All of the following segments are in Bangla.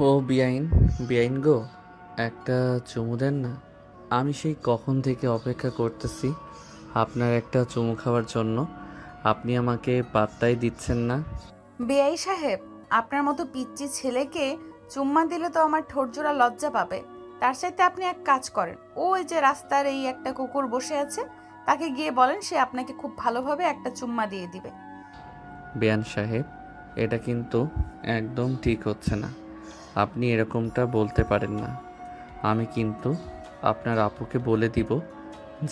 ও বিয়াইন, বিয়াইন গো, একটা চুমু দেন না। আমি সেই কখন থেকে অপেক্ষা করতেছি আপনার একটা চুমু খাওয়ার জন্য। আপনি আমাকে পাত্তাই দিচ্ছেন না। বেআই সাহেব, আপনার মতো পিচ্চি ছেলেকে চুম্মা দিলে তো আমার ঠোঁটজোড়া লজ্জা পাবে। তার সাথে আপনি এক কাজ করেন, ওই যে রাস্তার এই একটা কুকুর বসে আছে, তাকে গিয়ে বলেন সে আপনাকে খুব ভালোভাবে একটা চুম্মা দিয়ে দিবে। বেয়ান সাহেব, এটা কিন্তু একদম ঠিক হচ্ছে না। আপনি এরকমটা বলতে পারেন না। আমি কিন্তু আপনার আপুকে বলে দিব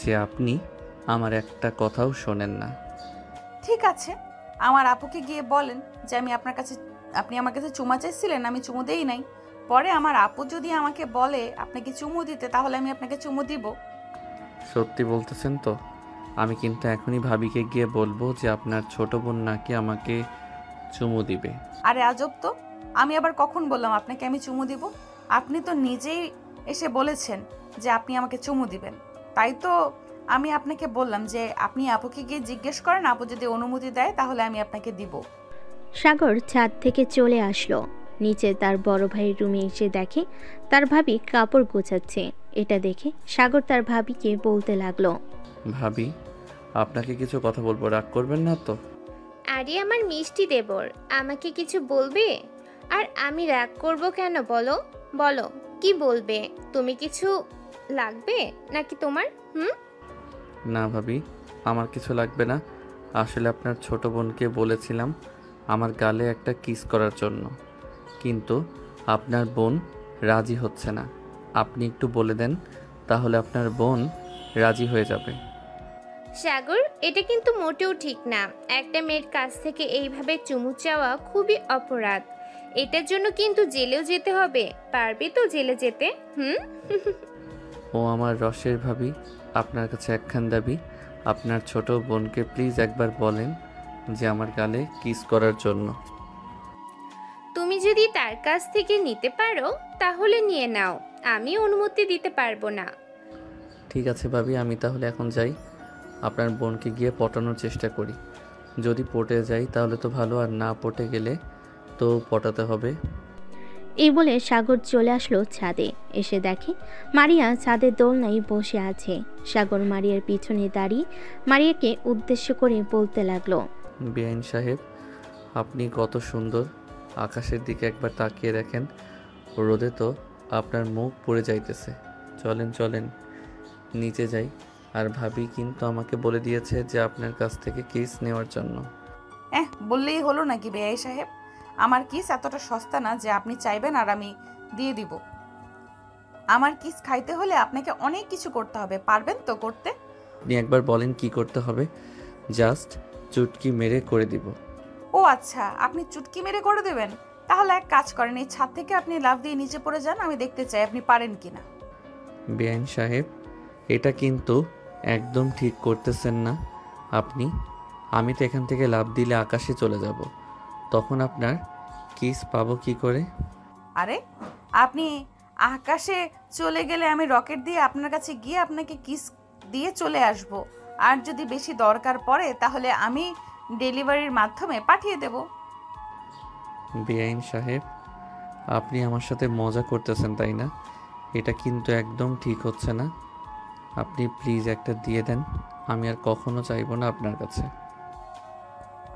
যে আপনি আমার একটা কথাও শোনেন না। ঠিক আছে, আমার আপুকে গিয়ে বলেন যে আপনি আমার কাছে চুমা চাইছিলেন, আমি চুমু দেই নাই। পরে আমার আপু যদি আমাকে বলে আপনাকে চুমু দিতে, তাহলে আমি আপনাকে চুমু দিব। সত্যি বলতেছেন তো? আমি কিন্তু এখনই ভাবিকে গিয়ে বলবো যে আপনার ছোট বোন নাকি আমাকে চুমু দিবে। আরে আজব তো, আমি আবার কখন বললাম আপনাকে আমি চুমু দিব? আপনি তো নিজেই এসে বলেছেন যে আপনি আমাকে চুমু দিবেন। তাই তো আমি আপনাকে বললাম যে আপনি আপুকে গিয়ে জিজ্ঞেস করেন, আপু যদি অনুমতি দেয় তাহলে আমি আপনাকে দিব। সাগর ছাদ থেকে চলে আসলো। নিচে তার বড় ভাইয়ের রুমে এসে দেখে তার ভাবি কাপড় গোছাচ্ছে। এটা দেখে সাগর তার ভাবিকে বলতে লাগলো, ভাবি, আপনাকে কিছু কথা বলবো, রাগ করবেন না তো? আরে আমার মিষ্টি দেবর, আমাকে কিছু বলবে? আর আমি রাগ করব কেন বলো? বলো কি বলবে? তুমি কিছু লাগবে নাকি তোমার? না ভাবি, আমার কিছু লাগবে না। আসলে আপনার ছোট বোনকে বলেছিলাম আমার গালে একটা কিস করার জন্য, কিন্তু আপনার বোন রাজি হচ্ছে না। আপনি একটু বলে দেন, তাহলে আপনার বোন রাজি হয়ে যাবে। সাগর, এটা কিন্তু মোটেও ঠিক না। একটা মেয়ের কাছ থেকে এইভাবে চুমু চাওয়া খুবই অপরাধ। এটার জন্য কিন্তু জেলেও যেতে হবে। পারবে তো জেলে যেতে? ও আমার রসের ভাবি, আপনার কাছে একখান দাবি। আপনার ছোট বোনকে প্লিজ একবার বলেন যে আমার গালে কিস করার জন্য। তুমি যদি তার কাছ থেকে নিতে পারো তাহলে নিয়ে নাও, আমি অনুমতি দিতে পারবো না। ঠিক আছে ভাবি, আমি তাহলে এখন যাই। আপনার বোনকে গিয়ে পটানোর চেষ্টা করি। যদি পটে যাই তাহলে তো ভালো, আর না পটে গেলে তো পটাতে হবে। এই বলে সাগর চলে আসলো ছাদে। এসে দেখে মারিয়া ছাদের দোলনায় বসে আছে। সাগর মারিয়ার পিছনে দাঁড়িয়ে মারিয়াকে উদ্দেশ্য করে বলতে লাগলো, বেআইন সাহেব, আপনি কত সুন্দর। আকাশের দিকে একবার তাকিয়ে দেখেন, রোদে তো আপনার মুখ পড়ে যাইতেছে। চলেন চলেন, নিচে যাই। আর ভাবি কিন্তু আমাকে বলে দিয়েছে যে আপনার কাছ থেকে কিস নেওয়ার জন্য। বললেই হলো নাকি বেআই সাহেব? আমার কিস এতটা সস্তা না যে আপনি চাইবেন আর আমি দিয়ে দিব। আমার কিস খাইতে হলে আপনাকে অনেক কিছু করতে হবে, পারবেন তো করতে? আপনি একবার বলেন কি করতে হবে, জাস্ট চুটকি মেরে করে দিব। ও আচ্ছা, আপনি চুটকি মেরে করে দেবেন। তাহলে এক কাজ করেন, এই ছাদ থেকে আপনি লাফ দিয়ে নিচে পড়ে যান, আমি দেখতে চাই আপনি পারেন কিনা। বেআইন সাহেব, এটা কিন্তু একদম ঠিক করতেছেন না আপনি। আমি তো এখান থেকে লাফ দিলে আকাশে চলে যাব, তখন আপনার কিস পাবো কি করে? আরে, আপনি আকাশে চলে গেলে আমি রকেট দিয়ে আপনার কাছে গিয়ে আপনাকে কিস দিয়ে চলে আসব। আর যদি বেশি দরকার পড়ে তাহলে আমি ডেলিভারির মাধ্যমে পাঠিয়ে দেব। বেআইন সাহেব, আপনি আমার সাথে মজা করতেছেন তাই না? এটা কিন্তু একদম ঠিক হচ্ছে না। আপনি প্লিজ একটা দিয়ে দেন, আমি আর কখনো চাইবো না আপনার কাছে।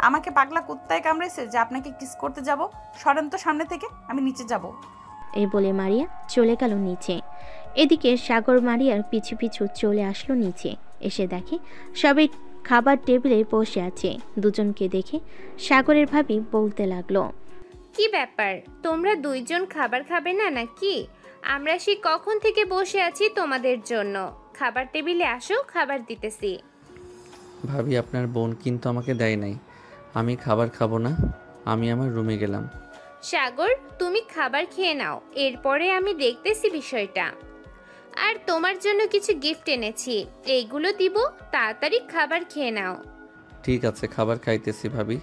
আমাকে পাগলা কুত্তায় কামড়েছে যে আপনাকে কিস করতে যাব? সরেন তো সামনে থেকে, আমি নিচে যাব। এই বলে মারিয়া চলে গেল নিচে। এদিকে সাগর মারিয়ার পিছু পিছু চলে আসলো নিচে। এসে দেখে সবাই খাবার টেবিলে বসে আছে। দুজনকে দেখে সাগরের ভাবি বলতে লাগলো, কি ব্যাপার, তোমরা দুইজন খাবার খাবে না নাকি? আমরা সেই কখন থেকে বসে আছি তোমাদের জন্য। খাবার টেবিলে আসো, খাবার দিতেছি। ভাবি, আপনার বোন কিন্তু আমাকে দেয় নাই। আমি খাবার খাবো না, আমি আমার রুমে গেলাম। সাগর, তুমি খাবার খেয়ে নাও, এরপরে আমি দেখতেছি বিষয়টা। আর তোমার জন্য কিছু গিফট এনেছি, এইগুলো দিব, তাড়াতাড়ি খাবার খেয়ে নাও। ঠিক আছে, খাবার খাইতেছি ভাবি।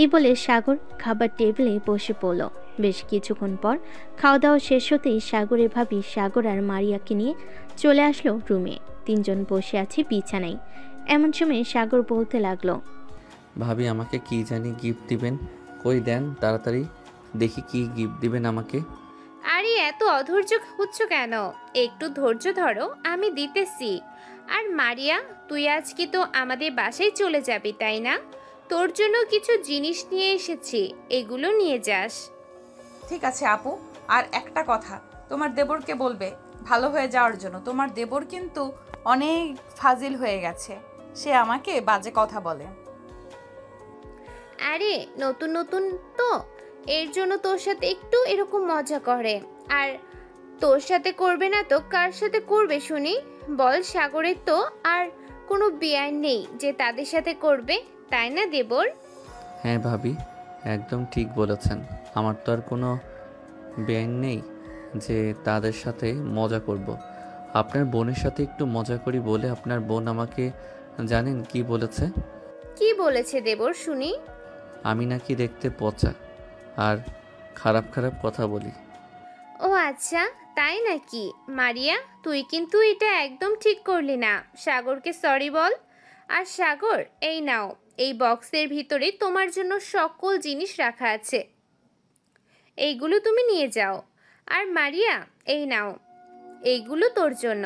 এই বলে সাগর খাবার টেবিলে বসে পড়ল। বেশ কিছুক্ষণ পর খাওয়া দাওয়া শেষ হতেই সাগরের ভাবি সাগর আর মারিয়াকে নিয়ে চলে আসলো রুমে। তিনজন বসে আছে বিছানায়। এমন সময় সাগর বলতে লাগলো, ভাবি, আমাকে কি জানি গিফট দিবেন, কই দেন তাড়াতাড়ি, দেখি কি গিফট দিবেন আমাকে। এত অধৈর্য হচ্ছ কেন? একটু ধৈর্য ধরো, আমি দিতেছি। আর মারিয়া, তুই আজকে তো আমাদের বাসায় চলে যাবি, তাই না? তোর জন্য কিছু জিনিস নিয়ে এসেছি, এগুলো নিয়ে যাস। ঠিক আছে আপু, আর একটা কথা, তোমার দেবরকে বলবে ভালো হয়ে যাওয়ার জন্য। তোমার দেবর কিন্তু অনেক ফাজিল হয়ে গেছে, সে আমাকে বাজে কথা বলে। আরে নতুন নতুন তো, এর জন্য তোর সাথে একটু এরকম মজা করে। আর তোর সাথে করবে না তো কার সাথে করবে শুনি? বল, সাগরের তো আর কোনো বেআইন নেই যে তাদের সাথে করবে, তাই না দেবর? হ্যাঁ ভাবি, একদম ঠিক বলেছেন। আমার তো আর কোনো বেআইন নেই যে তাদের সাথে মজা করব। আপনার বোনের সাথে একটু মজা করি বলে আপনার বোন আমাকে জানেন কি বলেছে? কি বলেছে দেবর শুনি? আমি নাকি দেখতে পচা আর খারাপ খারাপ কথা বলি। ও আচ্ছা, তাই নাকি? মারিয়া, তুই কিন্তু এটা একদম ঠিক করলি না। সাগরকে সরি বল। আর সাগর, এই নাও, এই বক্সের ভিতরে তোমার জন্য সকল জিনিস রাখা আছে, এইগুলো তুমি নিয়ে যাও। আর মারিয়া, এই নাও, এইগুলো তোর জন্য।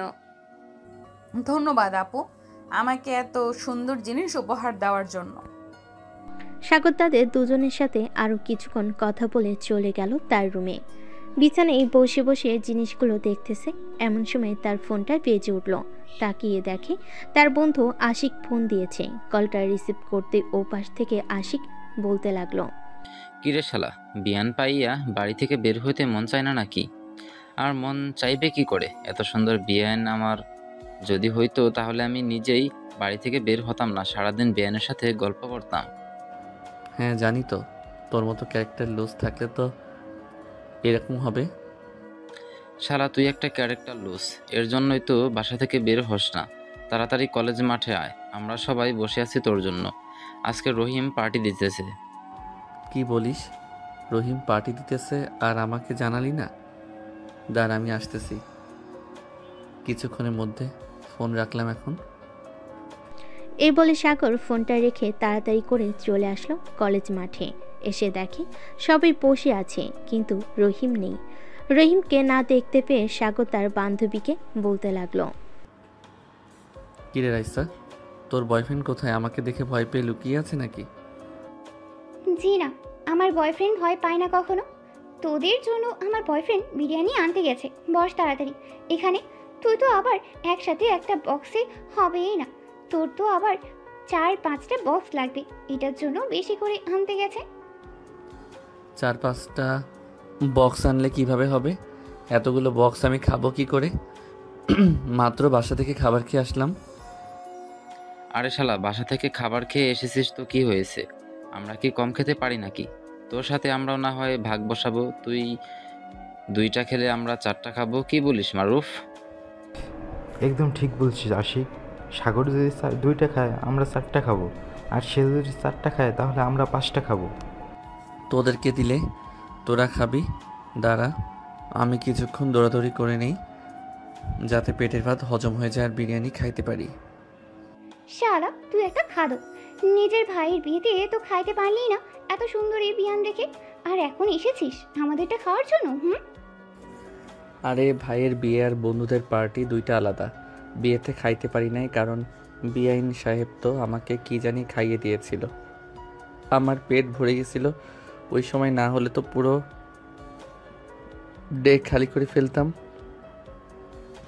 ধন্যবাদ আপু, আমাকে এত সুন্দর জিনিস উপহার দেওয়ার জন্য। সাগর তাদের দুজনের সাথে আরও কিছুক্ষণ কথা বলে চলে গেল তার রুমে। বিছানায় বসে বসে জিনিসগুলো দেখতেছে, এমন সময় তার ফোনটা বেজে উঠল। তাকিয়ে দেখে তার বন্ধু আশিক ফোন দিয়েছে। কলটা রিসিভ করতে ওপাশ থেকে আশিক বলতে লাগলো, কিরে শালা, বিয়ান পাইয়া বাড়ি থেকে বের হইতে মন চায় না নাকি? আর মন চাইবে কি করে? এত সুন্দর বিয়ান আমার যদি হইতো তাহলে আমি নিজেই বাড়ি থেকে বের হতাম না, সারাদিন বিয়ানের সাথে গল্প করতাম। হ্যাঁ জানি তো, তোর মতো ক্যারেক্টার লুজ থাকলে তো এরকম হবে। শালা তুই একটা ক্যারেক্টার লুজ, এর জন্যই তো বাসা থেকে বের হস না। তাড়াতাড়ি কলেজ মাঠে আয়, আমরা সবাই বসে আছি তোর জন্য। আজকে রহিম পার্টি দিতেছে। কি বলিস? রহিম পার্টি দিতেছে আর আমাকে জানালি না? দাঁড়, আমি আসতেছি কিছুক্ষণের মধ্যে। ফোন রাখলাম এখন। এই বলে সাগর ফোনটা রেখে তাড়াতাড়ি করে চলে আসলো কলেজ মাঠে। এসে দেখে সবাই বসে আছে, কিন্তু রহিম নেই। রহিমকে না দেখতে পেয়ে সাগর তার বান্ধবীকে বলতে লাগলো, কিরে রাইসা, তোর বয়ফ্রেন্ড কোথায়? আমাকে দেখে ভয় পেয়ে লুকিয়ে আছে নাকি? জি না, আমার বয়ফ্রেন্ড ভয় পায় না কখনো। তোদের জন্য আমার বয়ফ্রেন্ড বিরিয়ানি আনতে গেছে। বস তাড়াতাড়ি এখানে। তুই তো আবার একসাথে একটা বক্সে হবেই না, তোর তো আবার 4-5টা বক্স লাগবে, এটার জন্য বেশি করে আনতে গেছে। 4-5টা বক্স আনলে কিভাবে হবে? এতগুলো বক্স আমি খাবো কি করে? মাত্র বাসা থেকে খাবার খেয়ে আসলাম। আরে শালা, বাসা থেকে খাবার খেয়ে এসেছিস তো কি হয়েছে? আমরা কি কম খেতে পারি নাকি? তোর সাথে আমরাও না হয় ভাগ বসাবো, তুই 2টা খেলে আমরা 4টা খাবো, কি বলিস মারুফ? একদম ঠিক বলছিস আশিক। সাগর যদি 2টা খায় আমরা 4টা খাবো, আর সে যদি 4টা খায় তাহলে আমরা 5টা খাবো। তোদেরকে দিলে তোরা খাবি। দাঁড়া, আমি কিছুক্ষণ দৌড়াদৌড়ি করে নেই যাতে পেটের ভাত হজম হয়ে যায় আর বিরিয়ানি খাইতে পারি। শালা তুই একটা খাদক, নিজের ভাইয়ের বিয়েতে তো খাইতে পারলি না এত সুন্দর এই বিয়ান দেখে, আর এখন এসেছিস আমাদেরটা খাওয়ার জন্য? আরে ভাইয়ের বিয়ে আর বন্ধুদের পার্টি দুইটা আলাদা। বিয়েতে খাইতে পারি নাই কারণ বিআইন সাহেব তো আমাকে কি জানি খাইয়ে দিয়েছিল। আমার পেট ভরে গেছিল ওই সময়, না হলে তো পুরো ডে খালি করে ফেলতাম।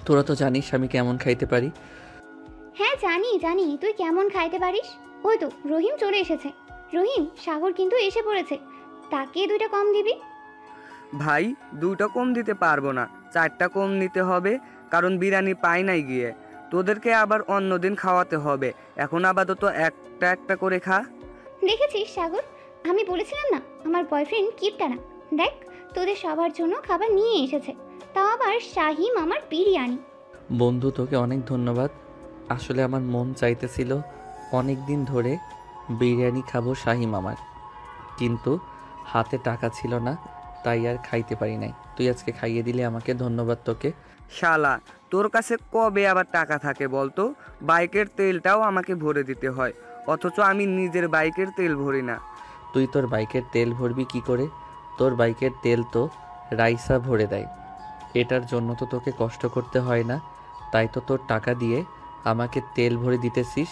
তোরা তো জানিস আমি কেমন খাইতে পারি। হ্যাঁ জানি জানি তুই কেমন খাইতে পারিস। ওই তো রহিম চলে এসেছে। রহিম, সাগর কিন্তু এসে পড়েছে, তাকে 2টা কম দিবি। ভাই 2টা কম দিতে পারবো না, 4টা কম নিতে হবে, কারণ বিরিয়ানি পাই নাই গিয়ে। তোদেরকে আবার অন্যদিন খাওয়াতে হবে, এখন আপাতত একটা একটা করে খা। দেখেছিস সাগর, আমি বলেছিলাম না আমার বয়ফ্রেন্ড কিপটা না। দেখ তোদের সবার জন্য খাবার নিয়ে এসেছে, তাও আবার শাহি মামার বিরিয়ানি। বন্ধু তোকে অনেক ধন্যবাদ। আসলে আমার মন চাইতেছিল অনেক দিন ধরে বিরিয়ানি খাবো শাহি মামার, কিন্তু হাতে টাকা ছিল না, তাই আর খাইতে পারি নাই। তুই আজকে খাইয়ে দিলে আমাকে, ধন্যবাদ তোকে। শালা তোর কাছে কবে আবার টাকা থাকে বলতো? বাইকের তেলটাও আমাকে ভরে দিতে হয়, অথচ আমি নিজের বাইকের তেল ভরি না। তুই তোর বাইকের তেল ভরবি কি করে? তোর বাইকের তেল তো রাইসা ভরে দেয়। এটার জন্য তো তোকে কষ্ট করতে হয় না, তাই তো তোর টাকা দিয়ে আমাকে তেল ভরে দিতেছিস।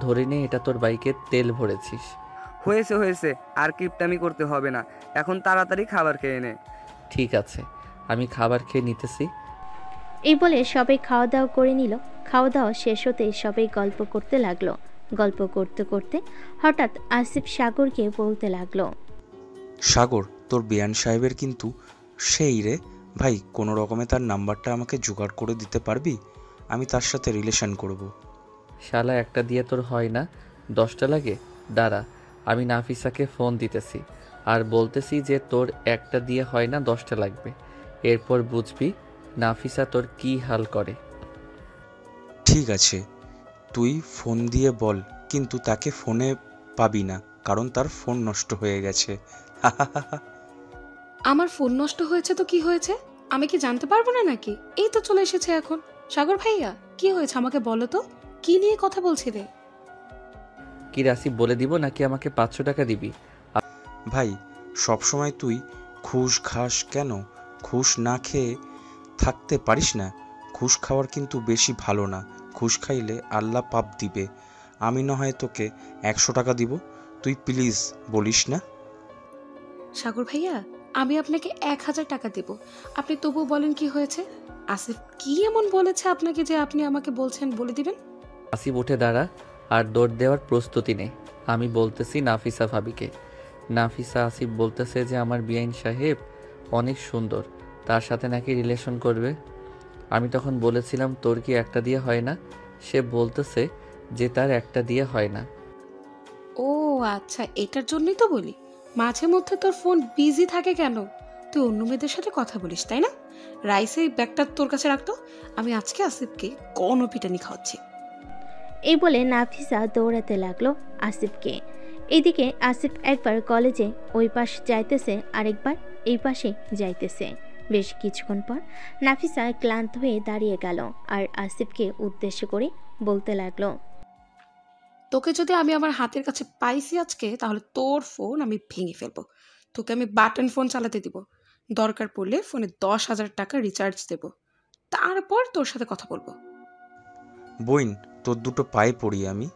ধরে নে এটা তোর বাইকে তেল ভরেছিস। হয়েছে হয়েছে, আর কিপটামি করতে হবে না, এখন তাড়াতাড়ি খাবার খেয়ে নে। ঠিক আছে, আমি খাবার খেয়ে নিতেছি। এই বলে সবাই খাওয়া দাওয়া করে নিল। খাওয়া দাওয়া শেষ হতেই সবাই গল্প করতে লাগলো। গল্প করতে করতে হঠাৎ আসিফ সাগরকে বলতে লাগলো, সাগর, তোর বেয়ান সাহেবের কিন্তু সেই রে ভাই, কোনো রকমে তার নাম্বারটা আমাকে জোগাড় করে দিতে পারবি? আমি তার সাথে রিলেশন করব। শালা একটা দিয়ে তোর হয় না, 10টা লাগে। দাঁড়া, আমি নাফিসাকে ফোন দিতেছি আর বলতেছি যে তোর একটা দিয়ে হয় না, 10টা লাগবে। এরপর বুঝবি নাফিসা তোর কি হাল করে। ঠিক আছে, তুই ফোন দিয়ে বল, কিন্তু তাকে ফোনে পাবি না, কারণ তার ফোন নষ্ট হয়ে গেছে। আমার ফোন নষ্ট হয়েছে তো কি হয়েছে? আমি কি জানতে পারবো না নাকি? এই তো চলে এসেছে এখন। সাগর ভাইয়া, কি হয়েছে আমাকে বলো তো, কি নিয়ে কথা বলছিলে? কি রাসিফ বলে দিব নাকি আমাকে 500 টাকা দিবি? ভাই, সবসময় তুই ঘুষ খাস কেন? ঘুষ না খেয়ে থাকতে পারিস না? ঘুষ খাওয়ার কিন্তু বেশি ভালো না। ঘুষ খাইলে আল্লাহ পাপ দিবে। আমি না হয় তোকে 100 টাকা দিব, তুই প্লিজ বলিস না। সাগর ভাইয়া, আমি আপনাকে 1000 টাকা দেব, আপনি তবুও বলেন কি হয়েছে? আসিফ কি এমন বলেছে আপনাকে যে আপনি আমাকে বলছেন বলে দিবেন? আসিফ উঠে দাঁড়া আর দৌড় দেওয়ার প্রস্তুতি নে। আমি বলতেছি নাফিসা ভাবিকে। নাফিসা আসিফ বলতেছে যে আমার বিআইন সাহেব অনেক সুন্দর, তার সাথে নাকি রিলেশন করবে। আমি তখন বলেছিলাম তোর কি একটা দিয়ে হয় না? সে বলতেছে যে তার একটা দিয়ে হয় না। ও আচ্ছা, এটার জন্যই তো বলি মাঝে মধ্যে তোর ফোন বিজি থাকে কেন? তুই অন্য মেয়েদের সাথে কথা বলিস তাই না? রাইসে এই ব্যাগটা তোর কাছে রাখতো, আমি আজকে আসিফকে কোনো পিটানি খাওয়াচ্ছি। এই বলে নাফিসা দৌড়াতে লাগলো আসিফকে। এদিকে আসিফ একবার কলেজে ওই পাশ যাইতেছে, আরেকবার এই পাশে যাইতেছে। বেশ কিছুক্ষণ পর নাফিসা ক্লান্ত হয়ে দাঁড়িয়ে গেল আর আসিফকে উদ্দেশ্য করে বলতে লাগলো, তোকে যদি আমি আমার হাতের কাছে পাইছি আজকে, তাহলে তোর ফোন আমি ভেঙে ফেলবো। তোকে আমি বাটন ফোন চালাতে দিব, দরকার পড়লে ফোনে 10,000 টাকা রিচার্জ দেব, তারপর তোর সাথে কথা বলবো। বইন, তোর দুটো পায়ে পড়ি আমি।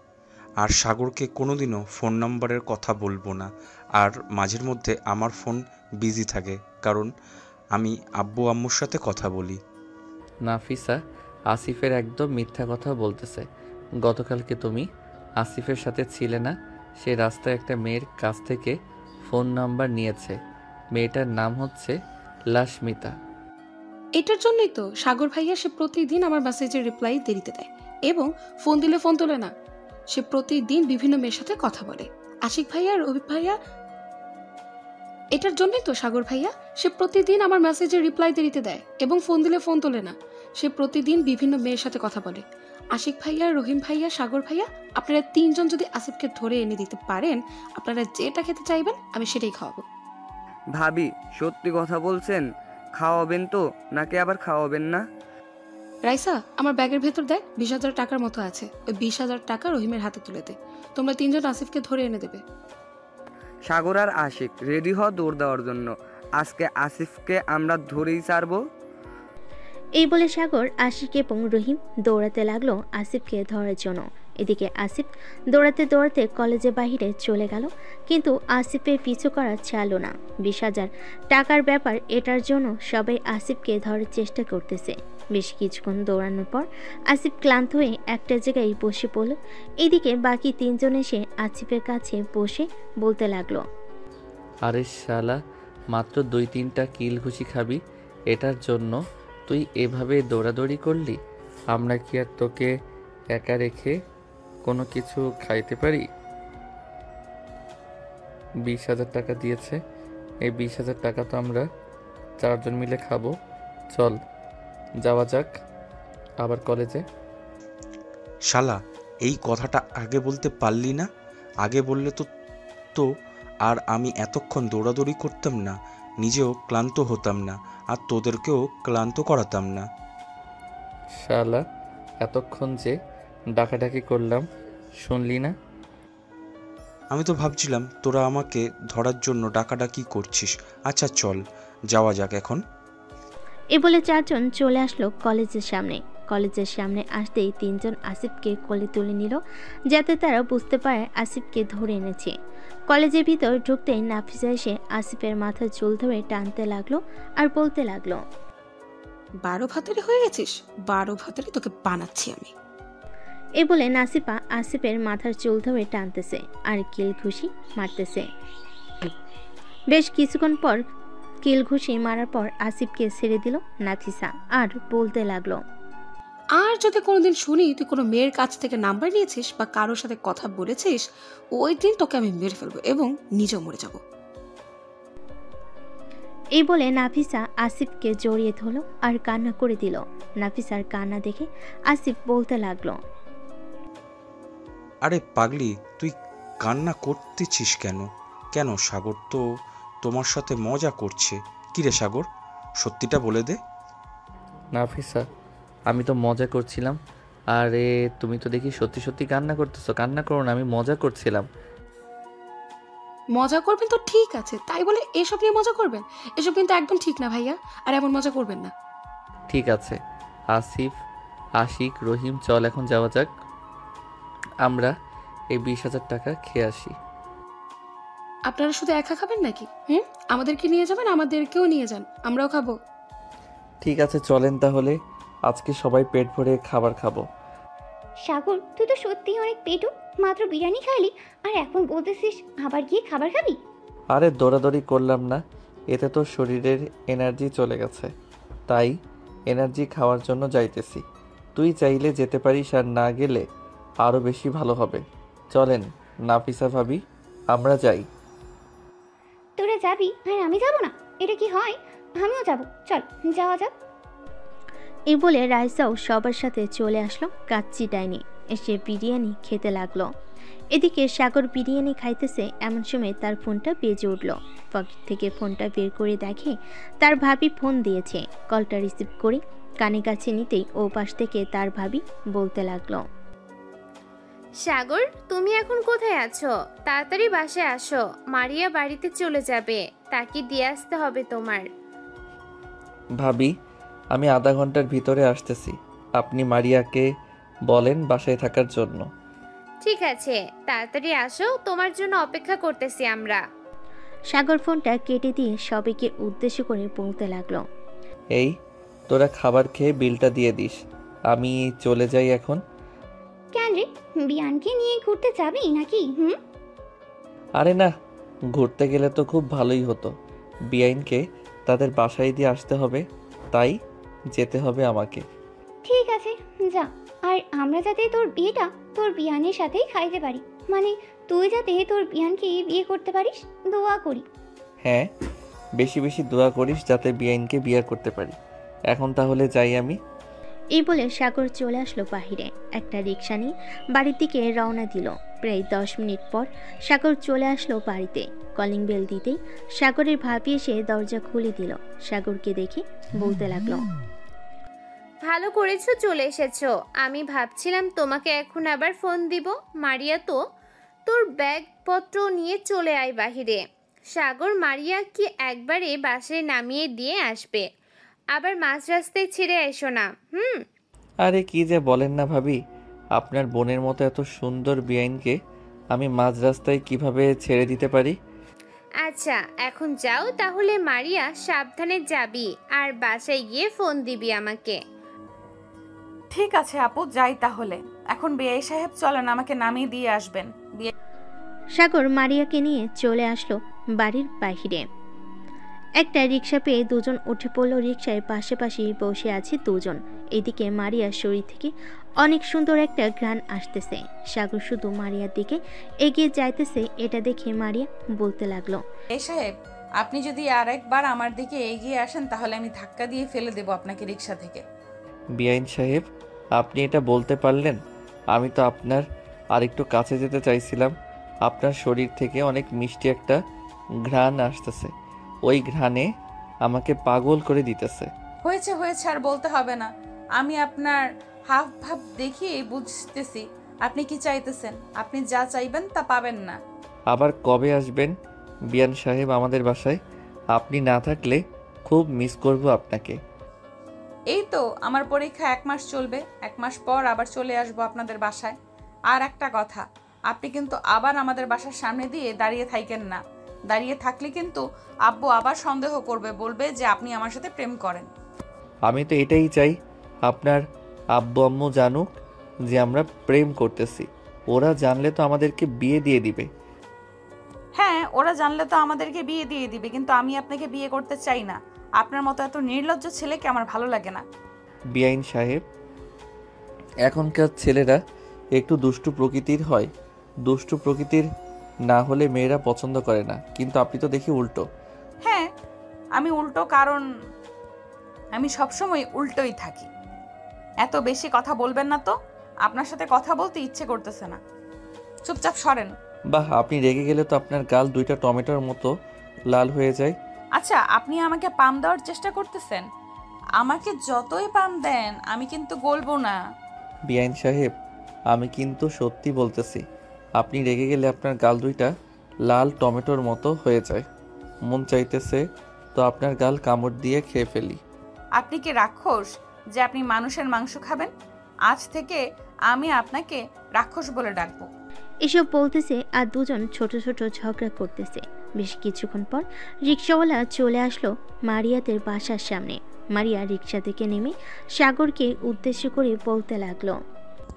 আর সাগরকে কোনোদিনও ফোন নাম্বারের কথা বলবো না। আর মাঝের মধ্যে আমার ফোন বিজি থাকে, কারণ আমি আব্বু আম্মুর সাথে কথা বলি। নাফিসা আসিফের একদম মিথ্যা কথা বলতেছে। গতকালকে তুমি আসিফের সাথে ছিলে না? সে রাস্তায় একটা মেয়ের কাছ থেকে ফোন নাম্বার নিয়েছে। মেয়েটার নাম হচ্ছে লাশমিতা। এটার জন্যই তো সাগর ভাইয়া সে প্রতিদিন আমার মেসেজের রিপ্লাই দেরিতে দেয় এবং ফোন দিলে ফোন তোলে না। সে প্রতিদিন বিভিন্ন মেয়ের সাথে কথা বলে। আশিক ভাইয়া আর অভিক ভাইয়া, এটার জন্যই তো সাগর ভাইয়া সে প্রতিদিন আমার মেসেজের রিপ্লাই দেরিতে দেয় এবং ফোন দিলে ফোন তোলে না। সে প্রতিদিন বিভিন্ন মেয়ের সাথে কথা বলে। আশিক ভাইয়া, রহিম ভাইয়া, সাগর ভাইয়া, আপনারা 3 জন যদি আসিফকে ধরে এনে দিতে পারেন, আপনারা যেটা খেতে চাইবেন আমি সেটাই খাওয়াবো। ভাবি, সত্যি কথা বলছেন? খাওয়াবেন তো নাকি আবার খাওয়াবেন না? রাইসা, আমার ব্যাগের ভেতর দেখ 20,000 টাকার মতো আছে। ওই 20,000 টাকা রহিমের হাতে তুলে দে। তোমরা 3 জন আসিফকে ধরে এনে দেবে। সাগর আর আশিক রেডি হ দৌড় দেওয়ার জন্য। আজকে আসিফকে আমরা ধরেই ছাড়বো। এই বলে সাগর, আশিক এবং রহিম দৌড়াতে লাগলো আসিফকে ধরার জন্য। এদিকে আসিফ দৌড়াতে দৌড়াতে কলেজের বাহিরে চলে গেল, কিন্তু আসিফের পিছু করা ছাড়লো না। 20,000 টাকার ব্যাপার, এটার জন্য সবাই আসিফকে ধরার চেষ্টা করতেছে। বেশ কিছুক্ষণ দৌড়ানোর পর আসিফ ক্লান্ত হয়ে একটা জায়গায় বসে পড়ল। এদিকে বাকি 3 জন এসে আসিফের কাছে বসে বলতে লাগলো, আরে শালা, মাত্র 2-3টা কিল ঘুষি খাবি, এটার জন্য তুই এভাবে দৌড়াদৌড়ি করলি? আমরা কি আর তোকে একা রেখে কোনো কিছু খাইতে পারি? 20,000 টাকা দিয়েছে, এই 20,000 টাকা তো আমরা 4 জন মিলে খাবো। চল যাওয়া যাক আবার কলেজে। শালা, এই কথাটা আগে বলতে পারলি না? আগে বললে তো তো আর আমি এতক্ষণ দৌড়াদৌড়ি করতাম না, নিজেও ক্লান্ত হতাম না, আর তোদেরকেও ক্লান্ত করাতাম না। শালা, এতক্ষণ যে ডাকাডাকি করলাম শুনলি না? আমি তো ভাবছিলাম তোরা আমাকে ধরার জন্য ডাকাডাকি করছিস। আচ্ছা চল যাওয়া যাক এখন। এ বলে চারজন চলে আসলো কলেজের সামনে। কলেজের সামনে আসতেই তিনজন আসিফকে কোলে তুলে নিল, যাতে তারা বুঝতে পারে আসিফকে ধরে এনেছে। কলেজের ভিতর ঢুকতেই নাফিসা এসে আসিফের মাথার চুল ধরে টানতে লাগলো আর বলতে লাগলো, 12 ভাতারি হয়ে গেছিস, 12 ভাতারি তোকে বানাচ্ছি আমি। এ বলে নাসিফা আসিফের মাথার চুল ধরে টানতেছে আর কিল ঘুষি মারতেছে। বেশ কিছুক্ষণ পর কিল ঘুষি মারার পর আসিফকে ছেড়ে দিল নাফিসা আর বলতে লাগলো, আর যদি কোনোদিন শুনি তুই কোনো মেয়ের কাছ থেকে নাম্বার নিয়েছিস বা কারোর সাথে কথা বলেছিস, ওই দিন তোকে আমি মেরে ফেলবো এবং নিজেও মরে যাব। এই বলে নাফিসা আসিফকে জড়িয়ে ধরল আর কান্না করে দিল। নাফিসার কান্না দেখে আসিফ বলতে লাগলো, আরে পাগলি, তুই কান্না করতেছিস কেন? কেন, সাগর তো তোমার সাথে মজা করছে। কিরে সাগর, সত্যিটা বলে দে। নাফিসা, আমি তো মজা করছিলাম। আরে তুমি তো দেখি সত্যি সত্যি কান্না করতেছো। কান্না করো না, আমি মজা করছিলাম। মজা করবেন তো ঠিক আছে, তাই বলে এসব নিয়ে মজা করবেন? এসব কিন্তু একদম ঠিক না ভাইয়া, আর এমন মজা করবেন না। ঠিক আছে আসিফ, আশিক, রহিম, চল এখন যাওয়া যাক। আমরা এই 20,000 টাকা খেয়ে আসি। আপনারা শুধু একা খাবেন নাকি? আমাদেরকে নিয়ে যাবেন, আমাদেরকেও নিয়ে যান, আমরাও খাবো। ঠিক আছে চলেন তাহলে, আজকে সবাই পেট ভরে খাবার খাবো। সাগর, তুই তো সত্যিই অনেক পেটু। মাত্র বিরিয়ানি খাইলি আর এখন বলতেছিস আবার গিয়ে খাবার খাবি? আরে দৌড়াদৌড়ি করলাম না, এতে তো শরীরের এনার্জি চলে গেছে, তাই এনার্জি খাওয়ার জন্য যাইতেছি। তুই চাইলে যেতে পারিস, আর না গেলে আরও বেশি ভালো হবে। চলেন নাফিসা ভাবি, আমরা যাই। তোরা যাবি আর আমি যাব না? এটা কি হয়? আমিও যাব, চল যাওয়া যাক। এই বলে রাইসাও সবার সাথে চলে আসলো কাচ্চি ডাইনে, এসে বিরিয়ানি খেতে লাগলো। এদিকে সাগর বিরিয়ানি খাইতেছে, এমন সময় তার ফোনটা বেজে উঠল। পকেট থেকে ফোনটা বের করে দেখে তার ভাবি ফোন দিয়েছে। কলটা রিসিভ করে কানে কাছে নিতেই ও পাশ থেকে তার ভাবি বলতে লাগলো, সাগর, তুমি এখন কোথায় আছো? তাড়াতাড়ি বাসায় আসো, মারিয়া বাড়িতে চলে যাবে, তাকে দিয়ে আসতে হবে তোমার। ভাবি, আমি আধা ঘন্টার ভিতরে আসতেছি। আপনি মারিয়াকে বলেন বাসায় থাকার জন্য। ঠিক আছে, তাড়াতাড়ি আসো, তোমার জন্য অপেক্ষা করতেছি আমরা। সাগর ফোনটা কেটে দিয়ে সবাইকে উদ্দেশ্য করে বলতে লাগলো, এই তোরা খাবার খেয়ে বিলটা দিয়ে দিস, আমি চলে যাই এখন। কেন রে, বিয়ানকে নিয়ে ঘুরতে যাবি নাকি? আরে না, ঘুরতে গেলে তো খুব ভালোই হতো। বিআইনকে তাদের বাসায় দিয়ে আসতে হবে, তাই যেতে হবে আমাকে। ঠিক আছে যা, আর আমরা যাতে তোর বিয়েটা তোর বিয়ানের সাথেই খাইতে পারি, মানে তুই যাতে তোর বিয়ানকে বিয়ে করতে পারিস, দোয়া করি। হ্যাঁ, বেশি বেশি দোয়া করিস যাতে বিআইনকে বিয়ে করতে পারি। এখন তাহলে যাই আমি। এই বলে সাগর চলে আসলো বাহিরে। একটা রিক্সা নিয়ে বাড়ির দিকে রওনা দিল। প্রায় 10 মিনিট পর সাগর চলে আসলো বাড়িতে। কলিং বেল দিতেই সাগরের ভাবি এসে দরজা খুলে দিল। সাগরকে দেখে বলতে লাগলো, ভালো করেছো চলে এসেছো। আমি ভাবছিলাম তোমাকে এখন আবার ফোন দিব। মারিয়া তো তোর ব্যাগপত্র নিয়ে চলে আয় বাহিরে। সাগর, মারিয়া কি একবারে বাসায় নামিয়ে দিয়ে আসবে, আবার মাঝ রাস্তায় ছেড়ে এসো না। আরে কি যে বলেন না ভাবি, আপনার বোনের মতো এত সুন্দর বিআইনকে আমি মাঝ রাস্তায় কিভাবে ছেড়ে দিতে পারি? আচ্ছা এখন যাও তাহলে মারিয়া, সাবধানে যাবি আর বাসায় গিয়ে ফোন দিবি আমাকে। ঠিক আছে আপু, যাই তাহলে। এখন বিআই সাহেব চলেন, আমাকে নামিয়ে দিয়ে আসবেন। সাগর মারিয়াকে নিয়ে চলে আসলো বাড়ির বাহিরে। একটা রিক্সা পেয়ে দুজন উঠে পড়লো রিক্সায়। পাশাপাশি বসে আছে দুজন। এদিকে মারিয়ার শরীর থেকে অনেক সুন্দর একটা ঘ্রাণ আসতেছে। সাগর শুধু মারিয়ার দিকে এগিয়ে যাইতেছে। এটা দেখে মারিয়া বলতে লাগলো, এই সাহেব, আপনি যদি আর একবার আমার দিকে এগিয়ে আসেন তাহলে আমি ধাক্কা দিয়ে ফেলে দেব আপনাকে রিক্সা থেকে। বিআইন সাহেব, আপনি এটা বলতে পারলেন? আমি তো আপনার আরেকটু কাছে যেতে চাইছিলাম। আপনার শরীর থেকে অনেক মিষ্টি একটা ঘ্রাণ আসতেছে, ওই ঘ্রাণে আমাকে পাগল করে দিতেছে। হয়েছে হয়েছে, আর বলতে হবে না। আমি আপনার হাব ভাব দেখি বুঝতেছি আপনি কি চাইতেছেন। আপনি যা চাইবেন তা পাবেন না। আবার কবে আসবেন বিয়ান সাহেব আমাদের বাসায়? আপনি না থাকলে খুব মিস করব আপনাকে। এই তো আমার পরীক্ষা 1 মাস চলবে, 1 মাস পর আবার চলে আসবো আপনাদের বাসায়। আর একটা কথা, আপনি কিন্তু আবার আমাদের বাসার সামনে দিয়ে দাঁড়িয়ে থাকেন না। দাঁড়িয়ে থাকলে কিন্তু আব্বু আবার সন্দেহ করবে, বলবে যে আপনি আমার সাথে প্রেম করেন। আমি তো এটাই চাই, আপনার আব্বু আম্মু জানুক যে আমরা প্রেম করতেছি। ওরা জানলে তো আমাদেরকে বিয়ে দিয়ে দিবে। হ্যাঁ, ওরা জানলে তো আমাদেরকে বিয়ে দিয়ে দিবে, কিন্তু আমি আপনাকে বিয়ে করতে চাই না। আপনার মতো এত নির্লজ্জ ছেলেকে আমার ভালো লাগে না। বিআইন সাহেব, এখনকার ছেলেরা একটু দুষ্টু প্রকৃতির হয়। দুষ্টু প্রকৃতির না হলে মেয়েরা পছন্দ করে না, কিন্তু আপনি তো দেখি উল্টো। হ্যাঁ, আমি উল্টো, কারণ আমি সবসময় উল্টোই থাকি। এত বেশি কথা বলবেন না তো, আপনার সাথে কথা বলতে ইচ্ছে করতেছে না। চুপচাপ সরেন। বাহ, আপনি রেগে গেলে তো আপনার গাল 2টা টমেটোর মতো লাল হয়ে যায়। আচ্ছা, আপনি আমাকে পাম দেওয়ার চেষ্টা করতেছেন। আমাকে যতই পাম দেন আমি কিন্তু গলবো না। বিআইন সাহেব, আমি কিন্তু সত্যি বলতেছি, আপনি রেগে গেলে আপনার গাল 2টা লাল টমেটোর মতো হয়ে যায়। মন চাইতেছে তো আপনার গাল কামড় দিয়ে খেয়ে ফেলি। আপনি কি রাক্ষস যে আপনি মানুষের মাংস খাবেন? আজ থেকে আমি আপনাকে রাক্ষস বলে ডাকবো। এসব বলতেছে আর দুজন ছোট ছোট ঝগড়া করতেছে। বেশ কিছুক্ষণ পর রিক্সাওয়ালা চলে আসলো মারিয়াদের বাসার সামনে। মারিয়া রিক্সা থেকে নেমে সাগরকে উদ্দেশ্য করে বলতে লাগলো,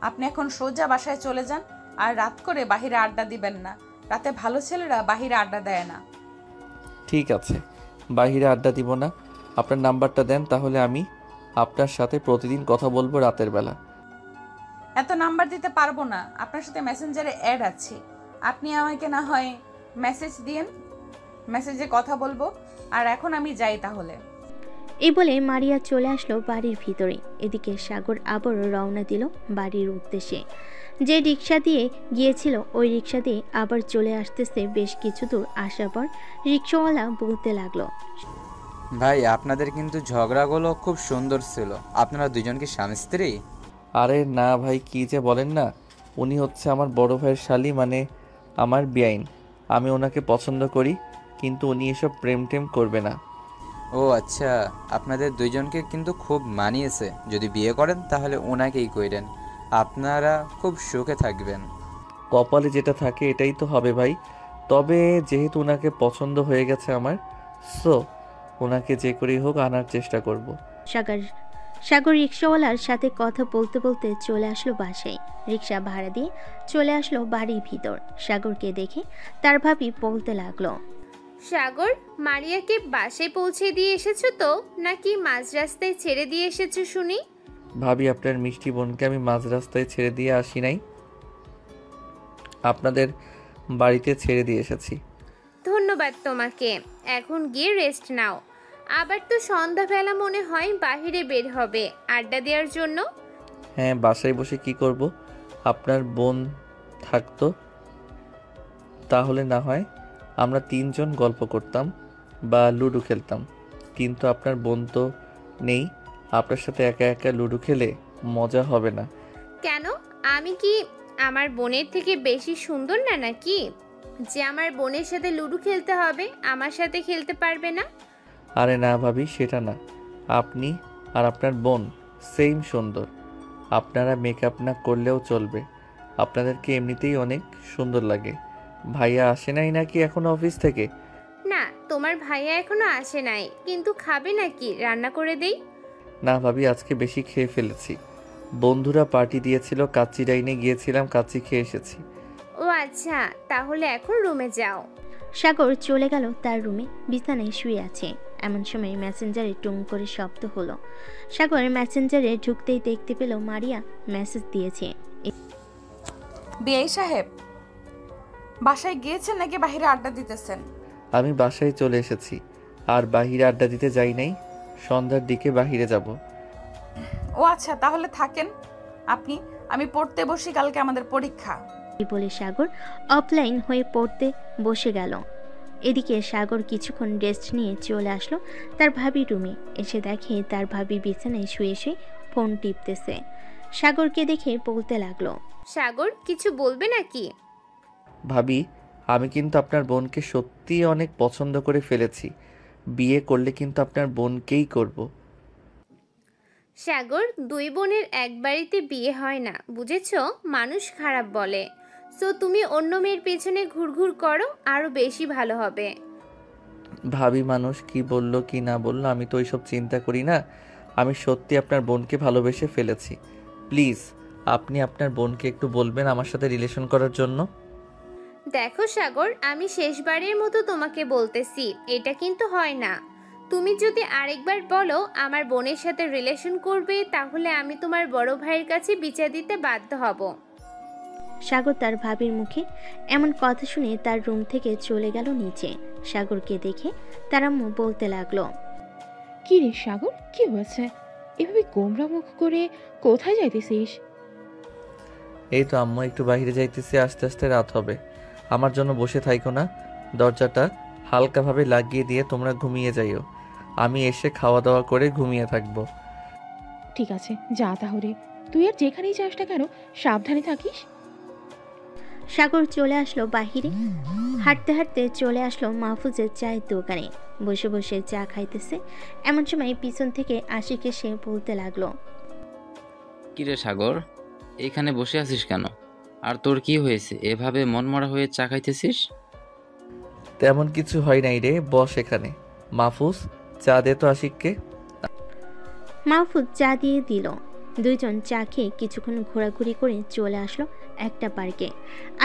আপনি এখন সোজা বাসায় চলে যান, আর রাত করে বাহিরে আড্ডা দিবেন না। রাতে ভালো ছেলেরা বাহিরে আড্ডা দেয় না। ঠিক আছে, বাইরে আড্ডা দিব না। আপনার নাম্বারটা দেন, তাহলে আমি আপনার সাথে প্রতিদিন কথা বলবো রাতের বেলা। এত নাম্বার দিতে পারবো না, আপনার সাথে মেসেঞ্জারে অ্যাড আছে। আপনি আমাকে না হয় মেসেজ দিয়েন, মেসেজে কথা বলবো। আর এখন আমি যাই তাহলে। এই বলে মারিয়া চলে আসলো বাড়ির ভিতরে। এদিকে সাগর আবারও রওনা দিল বাড়ির উদ্দেশ্যে। যে রিক্সা দিয়ে গিয়েছিল ওই রিক্সা দিয়ে আবার চলে আসতেছে। বেশ কিছু দূর আসার পর রিক্সাওয়ালা বলতে লাগলো, ভাই আপনাদের কিন্তু ঝগড়াগুলো খুব সুন্দর ছিল। আপনারা দুজন কি স্বামী স্ত্রী? আরে না ভাই, কি যে বলেন না, উনি হচ্ছে আমার বড় ভাইয়ের শালি, মানে আমার বিআইন। আমি ওনাকে পছন্দ করি, কিন্তু উনি এসব প্রেম টেম করবে না। ও আচ্ছা, আপনাদের দুইজনকে কিন্তু খুব মানিয়েছে। যদি বিয়ে করেন তাহলে ওনাকেই কইরেন, আপনারা খুব সুখে থাকবেন। কপালে যেটা থাকে এটাই তো হবে ভাই। তবে যেহেতু ওনাকে পছন্দ হয়ে গেছে আমার, সো ওনাকে যে করেই হোক আনার চেষ্টা করব। সাগর রিক্সাওয়ালার সাথে কথা বলতে বলতে চলে আসলো বাসায়। রিক্সা ভাড়া দিয়ে চলে আসলো বাড়ির ভিতর। সাগরকে দেখে তার ভাবি বলতে লাগলো, সাগর, মারিয়াকে বাসায় পৌঁছে দিয়ে এসেছো তো, নাকি মাঝ রাস্তায় ছেড়ে দিয়ে এসেছো শুনি? ভাবি, আপনার মিষ্টি বোনকে আমি মাঝ রাস্তায় ছেড়ে দিয়ে আসি নাই, আপনাদের বাড়িতে ছেড়ে দিয়ে এসেছি। ধন্যবাদ তোমাকে। এখন গিয়ে রেস্ট নাও। আবার তো সন্ধ্যাবেলা মনে হয় বাহিরে বের হবে আড্ডা দেওয়ার জন্য। হ্যাঁ, বাসায় বসে কি করব? আপনার বোন থাকতো তাহলে না হয় আমরা 3 জন গল্প করতাম বা লুডো খেলতাম, কিন্তু আপনার বোন তো নেই। আপনার সাথে একা একা লুডো খেলে মজা হবে না। কেন? আমি কি আমার বোনের থেকে বেশি সুন্দর না নাকি, যে আমার বোনের সাথে লুডো খেলতে হবে, আমার সাথে খেলতে পারবে না? আরে না ভাবি, সেটা না। আপনি আর আপনার বোন সেম সুন্দর। আপনারা মেকআপ না করলেও চলবে, আপনাদেরকে এমনিতেই অনেক সুন্দর লাগে। ভাইয়া আসে নাই নাকি এখন অফিস থেকে? না, তোমার ভাইয়া এখনো আসে নাই, কিন্তু খাবে নাকি রান্না করে দেই? না ভাবি, আজকে বেশি খেয়ে ফেলেছি। বন্ধুরা পার্টি দিয়েছিল, কাচ্চি ডাইনে গিয়েছিলাম, কাচ্চি খেয়ে এসেছি। ও আচ্ছা, তাহলে এখন রুমে যাও। সাগর চলে গেল তার রুমে। বিছানায় শুয়ে আছে। এমন সময় মেসেঞ্জারে টুং করে শব্দ হলো। সাগর মেসেঞ্জারে ঢুকতেই দেখতে পেল মারিয়া মেসেজ দিয়েছে। বিআই সাহেব, বাসায় গিয়েছেন নাকি বাহিরে আড্ডা দিতেছেন? আমি বাসায় চলে এসেছি, আর বাহিরে আড্ডা দিতে যাই নাই। সন্ধ্যার দিকে বাহিরে যাব। ও আচ্ছা, তাহলে থাকেন আপনি। আমি পড়তে বসি, কালকে আমাদের পরীক্ষা। বলে সাগর অফলাইন হয়ে পড়তে বসে গেল। এদিকে সাগর কিছুক্ষণ রেস্ট নিয়ে চলে আসলো তার ভাবির রুমে। এসে দেখে তার ভাবি বিছানায় শুয়ে শুয়ে ফোন টিপতেছে। সাগরকে দেখে বলতে লাগলো, সাগর, কিছু বলবে নাকি? ভাবি, আমি কিন্তু আপনার বোনকে সত্যিই অনেক পছন্দ করে ফেলেছি। বিয়ে করলে কিন্তু আপনার বোনকেই করব। সাগর, দুই বোনের এক বাড়িতে বিয়ে হয় না, বুঝেছো? মানুষ খারাপ বলে। সো তুমি অন্য মেয়ের পেছনে ঘুরঘুর করো, আরো বেশি ভালো হবে। ভাবি মানুষ কি বলল কি না বলল আমি তো ওইসব চিন্তা করি না। আমি সত্যি আপনার বোনকে ভালোবেসে ফেলেছি। প্লিজ আপনি আপনার বোনকে একটু বলবেন আমার সাথে রিলেশন করার জন্য। দেখো সাগর, আমি শেষবারের মতো তোমাকে বলতেছি, এটা কিন্তু হয় না। তুমি যদি আরেকবার বলো আমার বোনের সাথে রিলেশন করবে, তাহলে আমি তোমার বড় ভাইয়ের কাছে বিচার দিতে বাধ্য হব। সাগর তার ভাবির মুখে এমন কথা শুনে তার রুম থেকে চলে গেল নিচে। সাগরকে দেখে তার আম্মু বলতে লাগলো, কি রে সাগর, কি হয়েছে? এভাবে গোমরা মুখ করে কোথায় যাইতেছিস? এই তো আম্মু একটু বাইরে যাইতেছি, আস্তে আস্তে রাত হবে। আমার জন্য বসে থাইকো না, দরজাটা হালকাভাবে লাগিয়ে দিয়ে তোমরা ঘুমিয়ে যাইও। আমি এসে খাওয়া দাওয়া করে ঘুমিয়ে থাকবো। ঠিক আছে, যা তাহলে। তুই আর যেখানেই যাস না কেন সাবধানে থাকিস। সাগর চলে আসলো বাহিরে। হাঁটতে হাঁটতে চলে আসলো মাহফুজের চায়ের দোকানে। বসে বসে চা খাইতেছে। এমন সময় পিছন থেকে আশিক এসে বলতে লাগলো, কিরে সাগর, এখানে বসে আছিস কেন? আর তোর কি হয়েছে, এভাবে মনমরা হয়ে চা খাইতেছিস? তেমন কিছু হয় নাই রে, বস এখানে। মাহফুজ চা দে তো আশিককে। মাহফুজ চা দিয়ে দিল। দুইজন চা খেয়ে কিছুক্ষণ ঘোরাঘুরি করে চলে আসলো একটা পার্কে।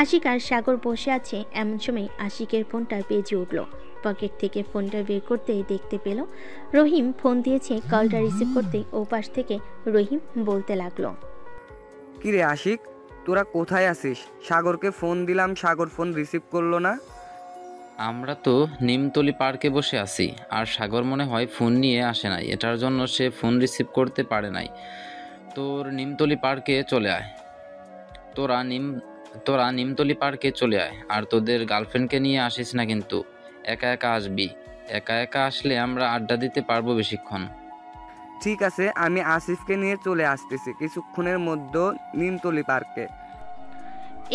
আশিক আর সাগর বসে আছে। এমন সময় আশিকের ফোনটা বেজে উঠল। পকেট থেকে ফোনটা বের করতেই দেখতে পেল রহিম ফোন দিয়েছে। কলটা রিসিভ করতেই ওপাশ থেকে রহিম বলতে লাগলো, কিরে আশিক, তোরা কোথায় আছিস? সাগরকে ফোন দিলাম, সাগর ফোন রিসিভ করলো না। আমরা তো নিমতলি পার্কে বসে আছি, আর সাগর মনে হয় ফোন নিয়ে আসে নাই, এটার জন্য সে ফোন রিসিভ করতে পারে নাই। তোর নিমতলি পার্কে চলে আয়, তোরা নিমতলি পার্কে চলে আয়, আর তোদের গার্লফ্রেন্ডকে নিয়ে আসিস না কিন্তু। একা একা আসবি, একা একা আসলে আমরা আড্ডা দিতে পারবো বেশিক্ষণ। ঠিক আছে, আমি আসিফকে নিয়ে চলে আসতেছি কিছুক্ষণের মধ্যে নিমতলি পার্কে।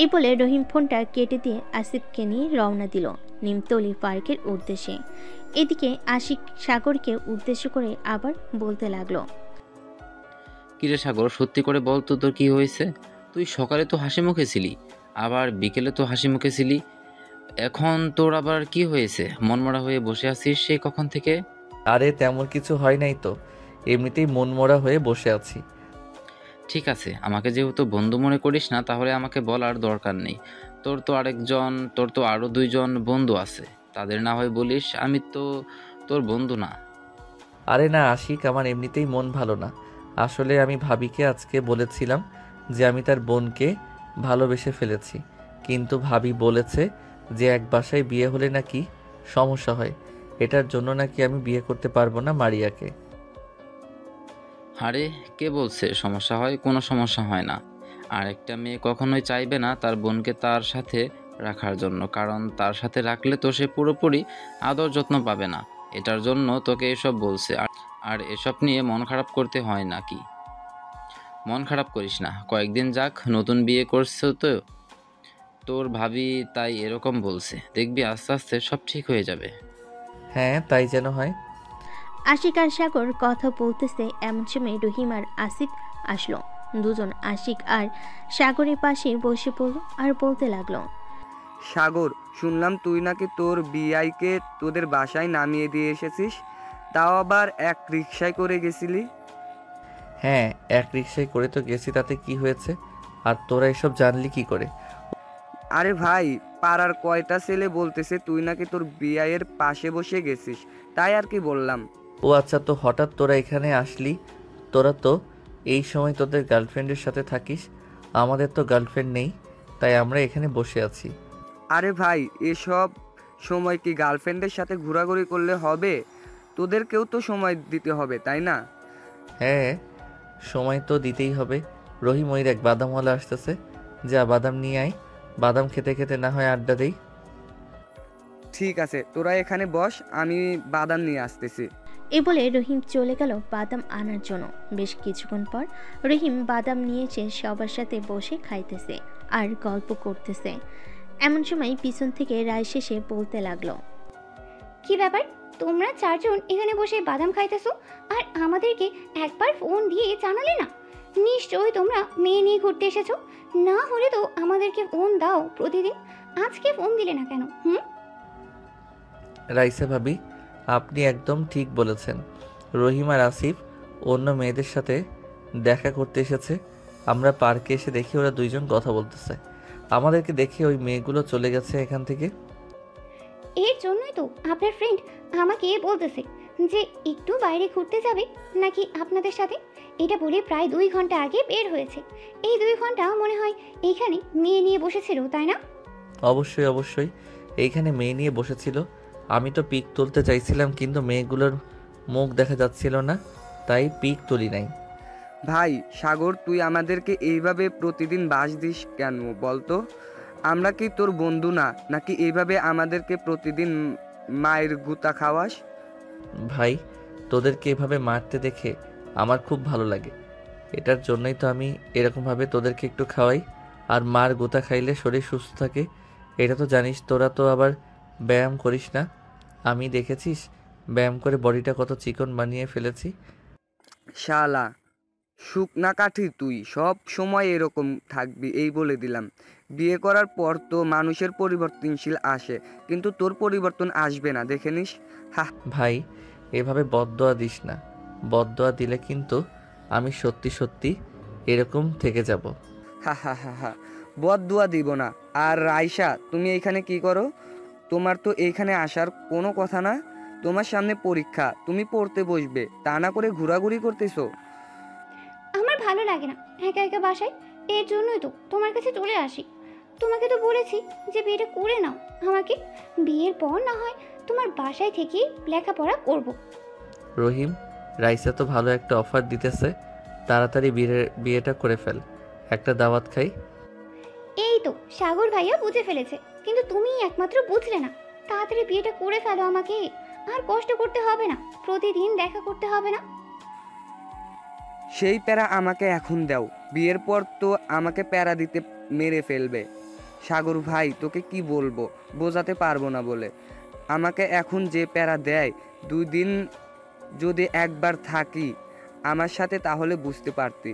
এই বলে রহিম ফোনটা কেটে দিয়ে আসিফকে নিয়ে রওনা দিল নিমতলি পার্কের উদ্দেশ্যে। এদিকে আশিক সাগরকে উদ্দেশ্য করে আবার বলতে লাগলো, কিরে সাগর, সত্যি করে বল তো, তোর কি হয়েছে? তুই সকালে তো হাসি মুখে ছিলি, আবার বিকেলে তো হাসি মুখে ছিলি, এখন তোর আবার কি হয়েছে? মনমরা হয়ে বসে আছিস সেই কখন থেকে? আরে তেমন কিছু হয় নাই তো, এমনিতেই মনমরা হয়ে বসে আছি। ঠিক আছে, আমাকে যেহেতু বন্ধু মনে করিস না, তাহলে আমাকে বলার দরকার নেই। তোর তো আরো দুইজন বন্ধু আছে, তাদের না হয় বলিস, আমি তো তোর বন্ধু না। আরে না আশিক, আমার এমনিতেই মন ভালো না। আসলে আমি ভাবিকে আজকে বলেছিলাম যে আমি তার বোনকে ভালোবেসে ফেলেছি, কিন্তু ভাবি বলেছে যে এক বাসায় বিয়ে হলে নাকি সমস্যা হয়, এটার জন্য নাকি আমি বিয়ে করতে পারবো না মারিয়াকে। আরে কে বলছে সমস্যা হয়? কোনো সমস্যা হয় না। আর একটা মেয়ে কখনোই চাইবে না তার বোনকে তার সাথে রাখার জন্য, কারণ তার সাথে রাখলে তো সে পুরোপুরি আদর যত্ন পাবে না। এটার জন্য তোকে এসব বলছে। আর এসব নিয়ে মন খারাপ করতে হয় নাকি? মন খারাপ করিস না, কয়েকদিন যাক, নতুন বিয়ে করছো তো তোর ভাবি, তাই এরকম বলছে। দেখবি আস্তে আস্তে সব ঠিক হয়ে যাবে। হ্যাঁ তাই যেন হয়। আশিক আর সাগর কথা বলতেছে। এমন সময় রহিম আর আসিফ আসলো। দুজন আশিক আর সাগরের পাশে বসে পড়ল আর বলতে লাগলো, সাগর, শুনলাম তুই নাকি তোর বিআইকে তোদের বাসায় নামিয়ে দিয়ে এসেছিস, তাও আবার এক রিকশায় করে গেছিলি। হ্যাঁ এক রিকশায় করে তো গেছি, তাতে কি হয়েছে? আর তোরা এসব জানলি কি করে? আরে ভাই, পাড়ার কয়টা ছেলে বলতেছে তুই নাকি তোর বিআইয়ের পাশে বসে গেছিস, তাই আর কি বললাম। ও আচ্ছা, তো হঠাৎ তোরা এখানে আসলি? তোরা তো এই সময় তোদের গার্লফ্রেন্ডের সাথে থাকিস, আমাদের তো গার্লফ্রেন্ড নেই, তাই আমরা এখানে বসে আছি। আরে ভাই, এসব সময় কি গার্লফ্রেন্ডের সাথে ঘোরাঘুরি করলে হবে? তোদেরকেও তো সময় দিতে হবে, তাই না? হ্যাঁ সময় তো দিতেই হবে। রহিম ওই দেখ বাদামওয়ালা আসতেছে, যা বাদাম নিয়ে আয়, বাদাম খেতে খেতে না হয় আড্ডা দেই। ঠিক আছে, তোরা এখানে বস, আমি বাদাম নিয়ে আসতেছি। এ বলে রহিম চলে গেল বাদাম আনার জন্য। বেশ কিছুক্ষণ পর রহিম বাদাম নিয়ে এসে সবার সাথে বসে খাইতেছে আর গল্প করতেছে। এমন সময় পিছন থেকে রায় শেষে বলতে লাগলো, কি ব্যাপার, তোমরা চারজন এখানে বসে বাদাম খাইতেছো আর আমাদেরকে একবার ফোন দিয়ে জানালে না? নিশ্চয়ই তোমরা মেয়ে নিয়ে ঘুরতে এসেছো, না হলে তো আমাদেরকে ফোন দাও প্রতিদিন। আজকে ফোন দিলে না কেন? রাইসা ভাবি, আপনি একদম ঠিক বলেছেন। রহিম আর আসিফ অন্য মেয়েদের সাথে দেখা করতে এসেছে। আমরা পার্কে এসে দেখি ওরা দুইজন কথা বলতেছে। আমাদেরকে দেখে ওই মেয়েগুলো চলে গেছে এখান থেকে। এর জন্যই তো আপনার ফ্রেন্ড আমাকে বলতেছে যে একটু বাইরে ঘুরতে যাবে নাকি আপনাদের সাথে। এটা বলে প্রায় 2 ঘন্টা আগে বের হয়েছে। এই 2 ঘন্টা মনে হয় এইখানে মেয়ে নিয়ে বসেছিল, তাই না? অবশ্যই অবশ্যই, এইখানে মেয়ে নিয়ে বসেছিল। আমি তো পিক তুলতে চাইছিলাম, কিন্তু মেয়েগুলোর মুখ দেখা যাচ্ছিল না, তাই পিক তুলি নাই। ভাই সাগর, তুই আমাদেরকে এইভাবে প্রতিদিন বাস দিস কেন বলতো? আমরা কি তোর বন্ধু না, নাকি এইভাবে আমাদেরকে প্রতিদিন মায়ের গুতা খাওয়াস? ভাই, তোদেরকে এভাবে মারতে দেখে আমার খুব ভালো লাগে। এটার জন্যই তো আমি এরকমভাবে তোদেরকে একটু খাওয়াই। আর মার গোতা খাইলে শরীর সুস্থ থাকে, এটা তো জানিস। তোরা তো আবার ব্যায়াম করিস না, আমি দেখেছিস ব্যায়াম করে বডিটা কত চিকন বানিয়ে ফেলেছি। শালা শুকনা কাঠি, তুই সব সময় এরকম থাকবি এই বলে দিলাম। বিয়ে করার পর তো মানুষের পরিবর্তনশীল আসে, কিন্তু তোর পরিবর্তন আসবে না, দেখে নিস। ভাই, এভাবে বদদোয়া দিস না। বদদোয়া দিলে কিন্তু আমি সত্যি সত্যি এরকম থেকে যাব। হা হা হা হা, বদদুয়া দিব না। আর রাইসা, তুমি এইখানে কি করো? তোমার তো এইখানে আসার কোনো কথা না। তোমার সামনে পরীক্ষা, তুমি পড়তে বসবে, তা না করে ঘোরাঘুরি করতেছো। আমার ভালো লাগে না একা একা বাসায়, এর জন্যই তো তোমার কাছে চলে আসি। তোমাকে তো বলেছি যে বিয়েটা করে নাও আমাকে, বিয়ের পর না হয় তোমার বাসায় থেকেই লেখাপড়া করব। রহিম, রাইসা তো ভালো একটা অফার দিতেছে, তাড়াতাড়ি বিয়েটা করে ফেল, একটা দাওয়াত খাই। এই তো সাগর ভাইয়া বুঝে ফেলেছে, কিন্তু তুমি একমাত্র বুঝলে না। তাড়াতাড়ি বিয়েটা করে ফেলো আমাকে, আর কষ্ট করতে হবে না, প্রতিদিন দেখা করতে হবে না। সেই প্যারা আমাকে এখন দাও, বিয়ের পর তো আমাকে প্যারা দিতে মেরে ফেলবে। সাগর ভাই, তোকে কি বলবো, বোঝাতে পারবো না বলে। আমাকে এখন যে প্যারা দেয়, 2 দিন যদি একবার থাকি আমার সাথে, তাহলে বুঝতে পারতি।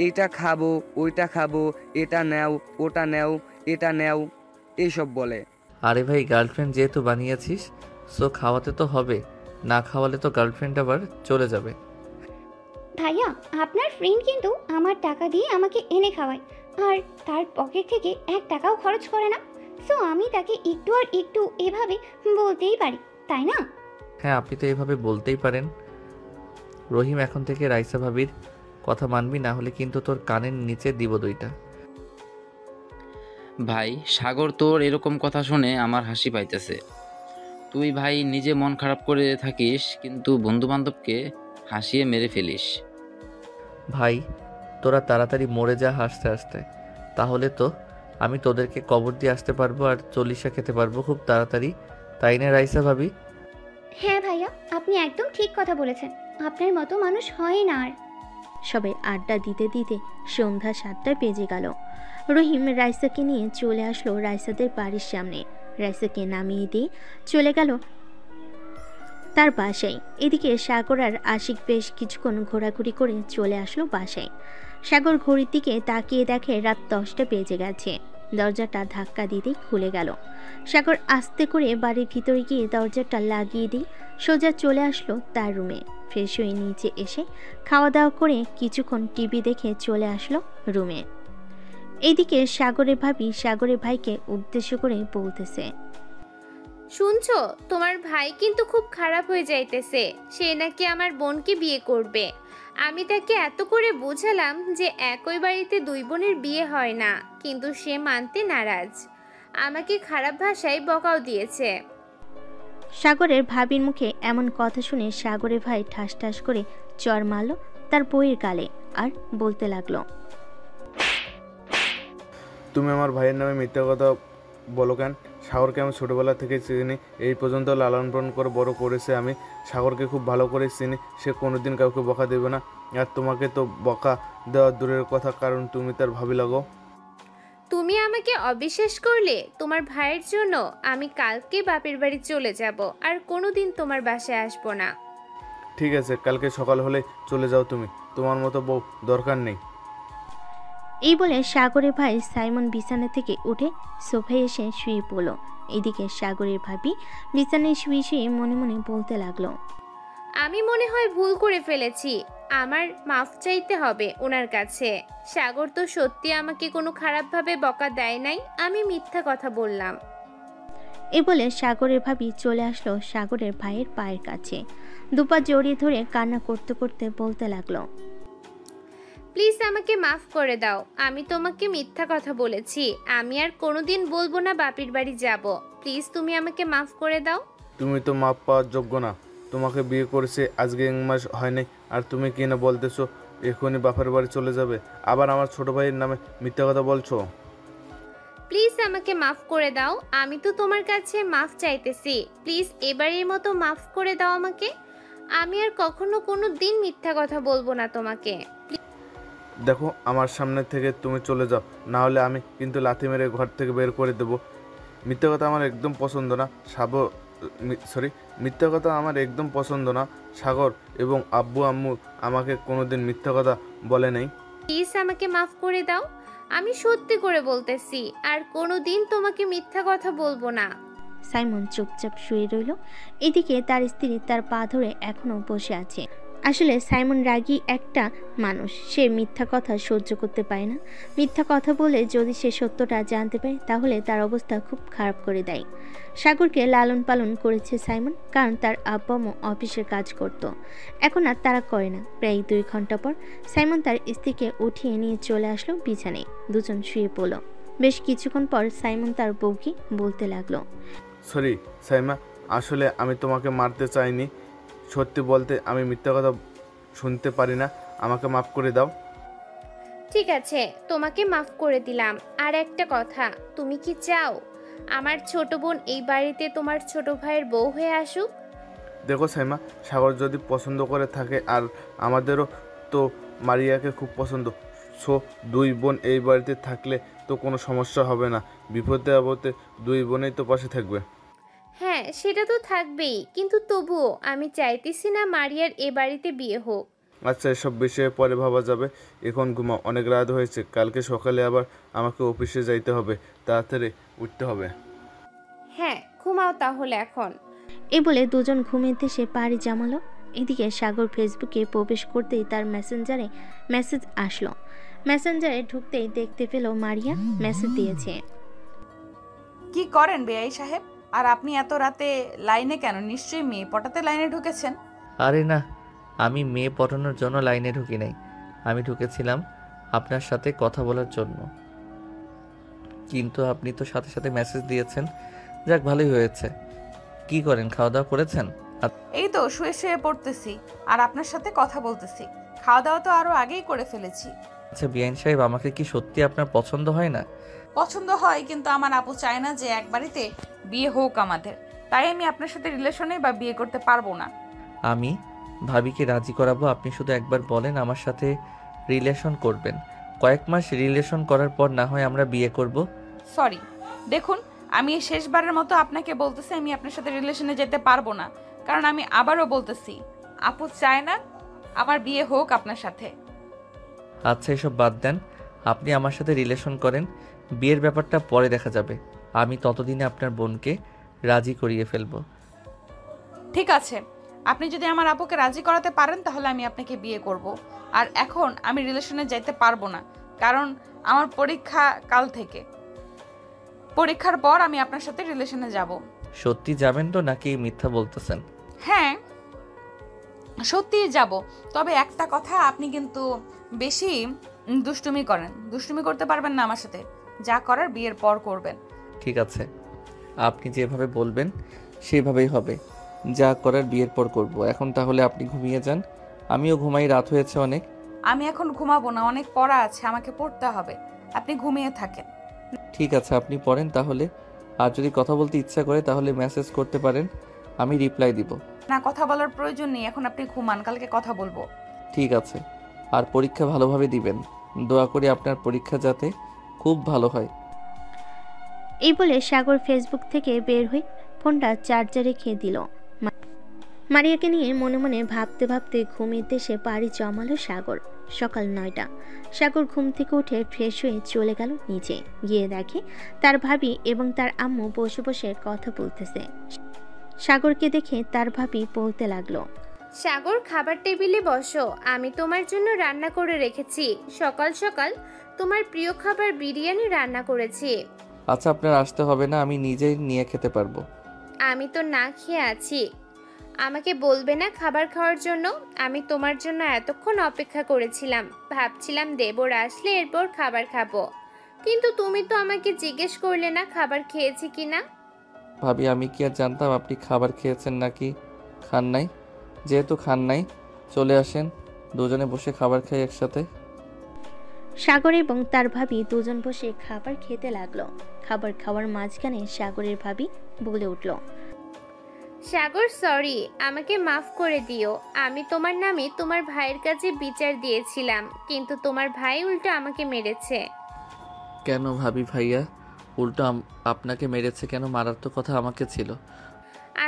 এইটা খাবো, ওইটা খাবো, এটা নেও, ওটা নেও, এটা নেও, এইসব বলে। আরে ভাই, গার্লফ্রেন্ড যেহেতু বানিয়েছিস, সো খাওয়াতে তো হবে, না খাওয়ালে তো গার্লফ্রেন্ড আবার চলে যাবে। ভাইয়া, আপনার ফ্রেন্ড কিন্তু আমার টাকা দিয়ে আমাকে এনে খাওয়ায়, আর তার পকেট থেকে 1 টাকাও খরচ করে না। সো আমি তাকে একটু আর একটু এভাবে বলতেই পারি, তাই না? হ্যাঁ, আপনি তো এভাবে বলতেই পারেন। রহিম, এখন থেকে রাইসা ভাবির কথা মানবি, না হলে কিন্তু তোর কানের নিচে দিব 2টা। ভাই সাগর, তোর এরকম কথা শুনে আমার হাসি পাইতেছে। তুই ভাই নিজে মন খারাপ করে থাকিস, কিন্তু বন্ধু বান্ধবকে হাসিয়ে মেরে ফেলিস। ভাই, তোরা তাড়াতাড়ি মরে যা হাসতে হাসতে, তাহলে তো আমি তোদেরকে কবর দিয়ে আসতে পারবো আর চল্লিশা খেতে পারবো খুব তাড়াতাড়ি, তাই না রাইসা ভাবি? হ্যাঁ ভাইয়া, আপনি একদম ঠিক কথা বলেছেন, আপনার মতো মানুষ হয় না আর। সবাই আড্ডা দিতে দিতে সন্ধ্যা 7টা বেজে গেল। রহিম রাইসাকে নিয়ে চলে আসলো রাইসাদের বাড়ির সামনে। রাইসাকে নামিয়ে দিয়ে চলে গেল তার বাসায়। এদিকে সাগর আর আশিক বেশ কিছুক্ষণ ঘোরাঘুরি করে চলে আসলো বাসায়। সাগর ঘড়ির দিকে তাকিয়ে দেখে রাত 10টা বেজে গেছে। দরজাটা ধাক্কা দিতেই খুলে গেল। সাগর আস্তে করে বাড়ির ভিতরে গিয়ে দরজাটা লাগিয়ে দিয়ে সোজা চলে আসলো তার রুমে। ফ্রেশ হয়ে নিচে এসে খাওয়া দাওয়া করে কিছুক্ষণ টিভি দেখে চলে আসলো রুমে। এইদিকে সাগরের ভাবি সাগরের ভাইকে উদ্দেশ্য করে বলতেছে, শুনছো, তোমার ভাই কিন্তু খুব খারাপ হয়ে যাইতেছে। সে নাকি আমার বোনকে বিয়ে করবে। আমি তাকে এত করে বোঝালাম যে একই বাড়িতে 2 বোনের বিয়ে হয় না, কিন্তু সে মানতে নারাজ। আমাকে খারাপ ভাষায় বকাও দিয়েছে। সাগরের ভাবির মুখে এমন কথা শুনে সাগরের ভাই ঠাস ঠাস করে চর মারল তার বইয়ের গালে আর বলতে লাগলো, তুমি আমার ভাইয়ের নামে মিথ্যা কথা বলো কেন? সাগরকে আমি ছোটোবেলা থেকে চিনি, এই পর্যন্ত লালন পালন করে বড় করেছে আমি। সাগরকে খুব ভালো করে চিনি, সে কোনোদিন কাউকে বকা দেবে না। আর তোমাকে তো বকা দেওয়া দূরের কথা, কারণ তুমি তার ভাবি লাগো। তুমি আমাকে আমাকে অবিশ্বাস করলে তোমার ভাইয়ের জন্য আমি কালকে বাপের বাড়ি চলে যাব আর কোনোদিন তোমার বাসায় আসবো না। ঠিক আছে, কালকে সকাল হলে চলে যাও তুমি, তোমার মতো বউ দরকার নেই। এই বলে সাগরের ভাই সাইমন বিছানা থেকে উঠে সোফায় এসে শুয়ে পড়ল। এদিকে সাগরের ভাবি বিছানায় শুয়ে শুয়ে মনে মনে বলতে লাগলো, আমি মনে হয় ভুল করে ফেলেছি, আমার মাফ চাইতে হবে ওনার কাছে। সাগর তো সত্যি আমাকে কোনো খারাপভাবে বকা দেয় নাই, আমি মিথ্যা কথা বললাম। এই বলে সাগরের ভাবি চলে আসলো সাগরের ভাইয়ের পায়ের কাছে, দুপা জড়িয়ে ধরে কান্না করতে করতে বলতে লাগলো, প্লিজ আমাকে মাফ করে দাও, আমি তোমাকে মিথ্যা কথা বলেছি, আমি আর কোনোদিন বলবো না বাপের বাড়ি যাব। প্লিজ তুমি আমাকে মাফ করে দাও। তুমি তো মাপ পাওয়ার যোগ্য না, তোমাকে বিয়ে করেছে আজকে 1 মাস হয় নাই, আর তুমি কি না বলতেছো এখনই বাপের বাড়ি চলে যাবে, আবার আমার ছোট ভাইয়ের নামে মিথ্যা কথা বলছো। প্লিজ আমাকে মাফ করে দাও, আমি তো তোমার কাছে মাফ চাইতেছি, প্লিজ এবারের মতো মাফ করে দাও আমাকে, আমি আর কখনো কোনো দিন মিথ্যা কথা বলবো না তোমাকে। দেখো আমার সামনে থেকে তুমি চলে যাও, না হলে আমি কিন্তু লাথি মেরে ঘর থেকে বের করে দেবো। মিথ্যা কথা আমার একদম পছন্দ না মিথ্যা কথা আমার একদম পছন্দ না। সাগর এবং আব্বু আম্মু আমাকে কোনোদিন মিথ্যা কথা বলে নাই। প্লিজ আমাকে মাফ করে দাও, আমি সত্যি করে বলতেছি, আর কোনোদিন তোমাকে মিথ্যা কথা বলবো না। সাইমন চুপচাপ শুয়ে রইল। এদিকে তার স্ত্রী তার পা ধরে এখনো বসে আছে। আসলে সাইমন রাগী একটা মানুষ, সে মিথ্যা কথা সহ্য করতে পারে না। মিথ্যা কথা বলে যদি সে সত্যটা জানতে পারে তাহলে তার অবস্থা খুব খারাপ করে দেয়। সাগরকে লালন পালন করেছে সাইমন, কারণ তার আব্বা আম্মু অফিসের কাজ করত, এখন আর তারা করে না। প্রায় 2 ঘন্টা পর সাইমন তার স্ত্রীকে উঠিয়ে নিয়ে চলে আসলো বিছানায়, দুজন শুয়ে পড়ল। বেশ কিছুক্ষণ পর সাইমন তার বউকে বলতে লাগলো, সরি সাইমা, আসলে আমি তোমাকে মারতে চাইনি, সত্যি বলতে আমি মিথ্যা কথা শুনতে পারি না, আমাকে মাফ করে দাও। ঠিক আছে, তোমাকে মাফ করে দিলাম। আর একটা কথা, তুমি কি চাও আমার ছোট বোন এই বাড়িতে তোমার ছোট ভাইয়ের বউ হয়ে আসুক? দেখো সাইমা, সাগর যদি পছন্দ করে থাকে আর আমাদেরও তো মারিয়াকে খুব পছন্দ, সো 2 বোন এই বাড়িতে থাকলে তো কোনো সমস্যা হবে না, বিপদে আপদে 2 বোনেই তো পাশে থাকবে। হ্যাঁ সেটা তো থাকবেই, কিন্তু তবুও আমি চাইতেছি না মারিয়ার এ বাড়িতে বিয়ে হোক। আচ্ছা, এসব বিষয়ে পরে ভাবা যাবে, এখন ঘুমাও, অনেক রাত হয়েছে, কালকে সকালে আবার আমাকে অফিসে যাইতে হবে, তাড়াতাড়ি উঠতে হবে। হ্যাঁ ঘুমাও তাহলে এখন। এই বলে দুজন ঘুমিয়ে সে পাড়ি জামালো। এদিকে সাগর ফেসবুকে প্রবেশ করতেই তার মেসেঞ্জারে মেসেজ আসলো। মেসেঞ্জারে ঢুকতেই দেখতে পেল মারিয়া মেসেজ দিয়েছে। কি করেন বেআই সাহেব, আর আপনি এত রাতে লাইনে কেন? নিশ্চয়ই মেয়ে পটাতে লাইনে ঢুকেছেন। আরে না, আমি মেয়ে পটানোর জন্য লাইনে ঢুকি নাই, আমি ঢুকেছিলাম আপনার সাথে কথা বলার জন্য, কিন্তু আপনি তো সাথে সাথে মেসেজ দিয়েছেন, যাক ভালোই হয়েছে। কি করেন, খাওয়া দাওয়া করেছেন? এই তো শুয়ে শুয়ে পড়তেছি আর আপনার সাথে কথা বলতেছি, খাওয়া দাওয়া তো আরো আগেই করে ফেলেছি। আচ্ছা বিআইন সাহেব, আমাকে কি সত্যি আপনার পছন্দ হয় না? পছন্দ হয়, কিন্তু আমার আপু চায় না যে এক বাড়িতে বিয়ে হোক আমাদের, তাই আমি আপনার সাথে রিলেশনে বা বিয়ে করতে পারবো না। আমি ভাবিকে রাজি করাবো, আপনি শুধু একবার বলেন আমার সাথে রিলেশন করবেন, কয়েক মাস রিলেশন করার পর না হয় আমরা বিয়ে করব। সরি, দেখুন আমি এই শেষবারের মতো আপনাকে বলতেছি আমি আপনার সাথে রিলেশনে যেতে পারবো না, কারণ আমি আবারও বলতেছি আপু চায় না আমার বিয়ে হোক আপনার সাথে। আচ্ছা এসব বাদ দেন, আপনি আমার সাথে রিলেশন করেন, বিয়ের ব্যাপারটা পরে দেখা যাবে, আমি ততদিনে আপনার বোনকে রাজি করিয়ে ফেলবো। ঠিক আছে, আপনি যদি আমার আপুকে রাজি করাতে পারেন তাহলে আমি আপনাকে বিয়ে করব, আর এখন আমি রিলেশনে যেতে পারবো না, কারণ আমার পরীক্ষা কাল থেকে, পরীক্ষার পর আমি আপনার সাথে রিলেশনে যাব। সত্যি যাবেন তো নাকি মিথ্যা বলতেছেন? হ্যাঁ সত্যিই যাব, তবে একটা কথা, আপনি কিন্তু বেশি দুষ্টুমি করেন, দুষ্টুমি করতে পারবেন না আমার সাথে, যা করার বিয়ের পর করবেন। ঠিক আছে, আপনি যেভাবে বলবেন সেভাবেই হবে, যা করার বিয়ের পর করব। এখন তাহলে আপনি ঘুমিয়ে যান, আমিও ঘুমাই, রাত হয়েছে অনেক। আমি এখন ঘুমাবো না, অনেক পড়া আছে, আমাকে পড়তে হবে, আপনি ঘুমিয়ে থাকেন। ঠিক আছে, আপনি পড়েন তাহলে, আর যদি কথা বলতে ইচ্ছা করে তাহলে মেসেজ করতে পারেন, আমি রিপ্লাই দিব। না, কথা বলার প্রয়োজন নেই, এখন আপনি ঘুমান, কালকে কথা বলবো। ঠিক আছে, আর পরীক্ষা ভালোভাবে দিবেন, দোয়া করি আপনার পরীক্ষা যাতে খুব ভালো হয়। এই বলে সাগর ফেসবুক থেকে বের হয়ে ফোনটা চার্জারে রেখে দিল। মারিয়াকে নিয়ে মনে মনে ভাবতে ভাবতে ঘুমের দেশে পাড়ি জমালো সাগর। সকাল 9টা। সাগর ঘুম থেকে উঠে ফ্রেশ হয়ে চলে গেল নিচে। গিয়ে দেখে তার ভাবি এবং তার আম্মু বসে বসে কথা বলতেছে। সাগরকে দেখে তার ভাবি বলতে লাগলো, সাগর, খাবার টেবিলে বসো, আমি তোমার জন্য রান্না করে রেখেছি। সকাল সকাল তোমার প্রিয় খাবার বিরিয়ানি রান্না করেছি। আচ্ছা, আপনার আসতে হবে না, আমি নিজেই নিয়ে খেতে পারবো। আমি তো না খেয়ে আছি, আমাকে বলবে না খাবার খাওয়ার জন্য? আমি তোমার জন্য এতক্ষণ অপেক্ষা করেছিলাম, ভাবছিলাম দেবর আসলে এরপর খাবার খাবো, কিন্তু তুমি তো আমাকে জিজ্ঞেস করলে না খাবার খেয়েছি কিনা। ভাবি, আমি কি আর জানতাম আপনি খাবার খেয়েছেন নাকি খান নাই? যেহেতু খান নাই, চলে আসেন, দুজনে বসে খাবার খাই একসাথে। সাগর এবং তার ভাবি দুজন বসে খাবার খেতে লাগলো। খাবার খাওয়ার মাঝখানে সাগরের ভাবি বলে উঠল, সাগর, সরি, আমাকে মাফ করে দিও। আমি তোমার নামে তোমার ভাইয়ের কাছে বিচার দিয়েছিলাম, কিন্তু তোমার ভাই উল্টো আমাকে মেরেছে। কেন ভাবি ভাইয়া উল্টো আপনাকে মেরেছে কেন? মারার তো কথা আমাকে ছিল।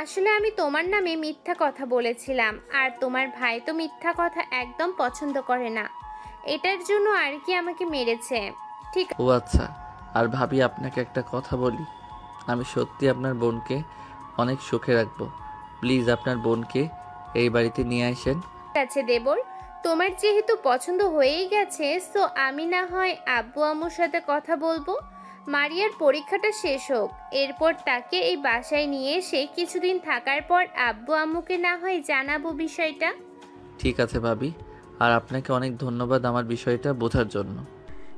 আসলে আমি তোমার নামে মিথ্যা কথা বলেছিলাম, আর তোমার ভাই তো মিথ্যা কথা একদম পছন্দ করে না, এটার জন্য আর কি আমাকে মেরেছে। ঠিক। ও আচ্ছা। আর ভাবি, আপনাকে একটা কথা বলি, আমি সত্যি আপনার বোনকে অনেক সুখে রাখবো। প্লিজ আপনার বোনকে এই বাড়িতে নিয়ে আসেন। আছে দেবর, তোমার যেহেতু পছন্দ হয়েই গেছে, সো আমি না হয় আব্বু আম্মুর সাথে কথা বলবো। মারিয়ার পরীক্ষাটা শেষ হোক, এরপর তাকে এই বাসায় নিয়ে এসে কিছুদিন থাকার পর আব্বু আম্মুকে না হয় জানাবো বিষয়টা। ঠিক আছে ভাবি, আর আপনাকে অনেক ধন্যবাদ আমার বিষয়টা বোঝার জন্য।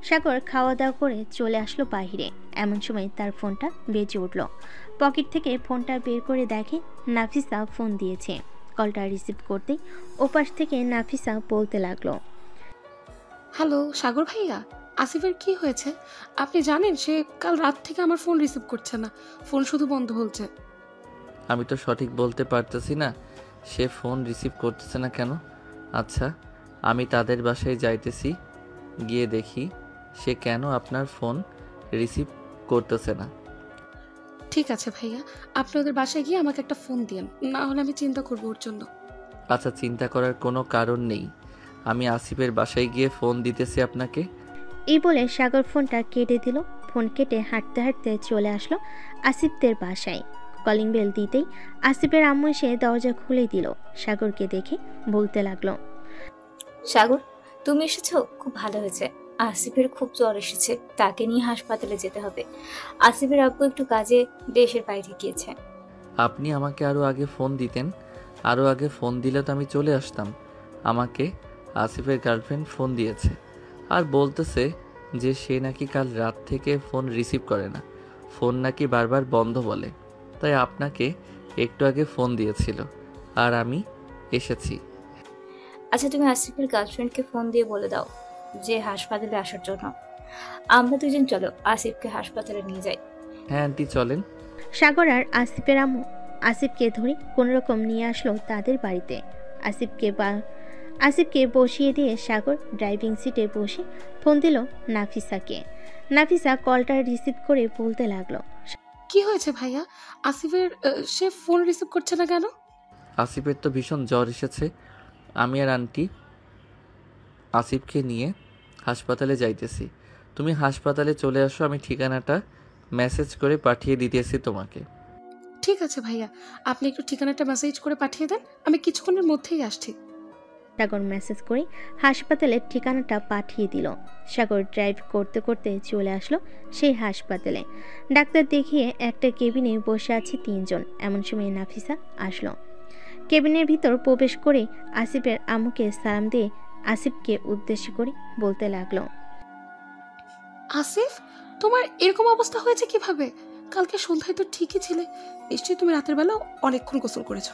সাগর খাওয়া দাওয়া করে চলে আসলো বাইরে। এমন সময় তার ফোনটা বেজে উঠল। পকেট থেকে ফোনটা বের করে দেখে নাফিসা ফোন দিয়েছে। কলটা রিসিভ করতেই ওপাশ থেকে নাফিসা বলতে লাগলো, হ্যালো সাগর ভাইয়া, আসিফের কি হয়েছে? আপনি জানেন সে কাল রাত থেকে আমার ফোন রিসিভ করছে না, ফোন শুধু বন্ধ হচ্ছে। আমি তো সঠিক বলতে পারতেছি না সে ফোন রিসিভ করতেছে না কেন। আচ্ছা, আমি তাদের বাসায় যাইতেছি, গিয়ে দেখি সে কেন আপনার ফোন রিসিভ করতেছে না। ঠিক আছে ভাইয়া, আপনি ওদের বাসায় গিয়ে আমাকে একটা ফোন দিন, না হলে আমি চিন্তা করবো ওর জন্য। আচ্ছা, চিন্তা করার কোনো কারণ নেই, আমি আসিফের বাসায় গিয়ে ফোন দিতেছি আপনাকে। এই বলে সাগর ফোনটা কেটে দিল। ফোন কেটে হাঁটতে হাঁটতে চলে আসলো আসিফদের বাসায়। কলিং বেল দিতেই আসিফের আম্মু এসে দরজা খুলে দিল। সাগরকে দেখে বলতে লাগলো, সাগর, তুমি এসেছো, খুব ভালো হয়েছে। আসিফের খুব জ্বর এসেছে, তাকে নিয়ে হাসপাতালে যেতে হবে। আসিফের আব্বু একটু কাজে দেশের বাইরে গিয়েছে। আপনি আমাকে আরও আগে ফোন দিতেন, আরও আগে ফোন দিলে তো আমি চলে আসতাম। আমাকে আসিফের গার্লফ্রেন্ড ফোন দিয়েছে আর বলতেছে যে সে নাকি কাল রাত থেকে ফোন রিসিভ করে না, ফোন নাকি বারবার বন্ধ বলে, তাই আপনাকে একটু আগে ফোন দিয়েছিল আর আমি এসেছি। আচ্ছা, তুমি আসিফের গার্লফ্রেন্ডকে ফোন দিয়ে বলে দাও যে হাসপাতালে আসার জন্য। আমরা দুজন চলো আসিফকে হাসপাতালে নিয়ে যাই। হ্যাঁ আন্টি, চলেন। সাগর আর আসিফের আম্মু আসিফকে ধরে কোনোরকম নিয়ে আসলো তাদের বাড়িতে। আসিফকে বসিয়ে দিয়ে সাগর ড্রাইভিং সিটে বসে ফোন দিল নাফিসাকে। নাফিসা কলটা রিসিভ করে বলতে লাগলো, কি হয়েছে ভাইয়া? আসিফের সে ফোন রিসিভ করছে না কেন? আসিফের তো ভীষণ জ্বর এসেছে, আমি আর আন্টি আসিফকে নিয়ে হাসপাতালে যাইতেছি। তুমি হাসপাতালে চলে আসো, আমি ঠিকানাটা মেসেজ করে পাঠিয়ে দিতেছি তোমাকে। ঠিক আছে ভাইয়া, আপনি একটু ঠিকানাটা মেসেজ করে পাঠিয়ে দেন, আমি কিছুক্ষণের মধ্যেই আসছি। সাগর মেসেজ করে হাসপাতালের ঠিকানাটা পাঠিয়ে দিল। সাগর ড্রাইভ করতে করতে চলে আসলো সেই হাসপাতালে। ডাক্তার দেখিয়ে একটা কেবিনে বসে আছে 3 জন। এমন সময় নাফিসা আসলো। কেবিনের ভিতর প্রবেশ করে আসিফের আম্মুকে সালাম দিয়ে আসিফকে উদ্দেশ্য করে বলতে লাগলো, আসিফ, তোমার এরকম অবস্থা হয়েছে কিভাবে? কালকে সন্ধ্যায় তো ঠিকই ছিলে, নিশ্চয়ই তুমি রাতের বেলা অনেকক্ষণ গোসল করেছো।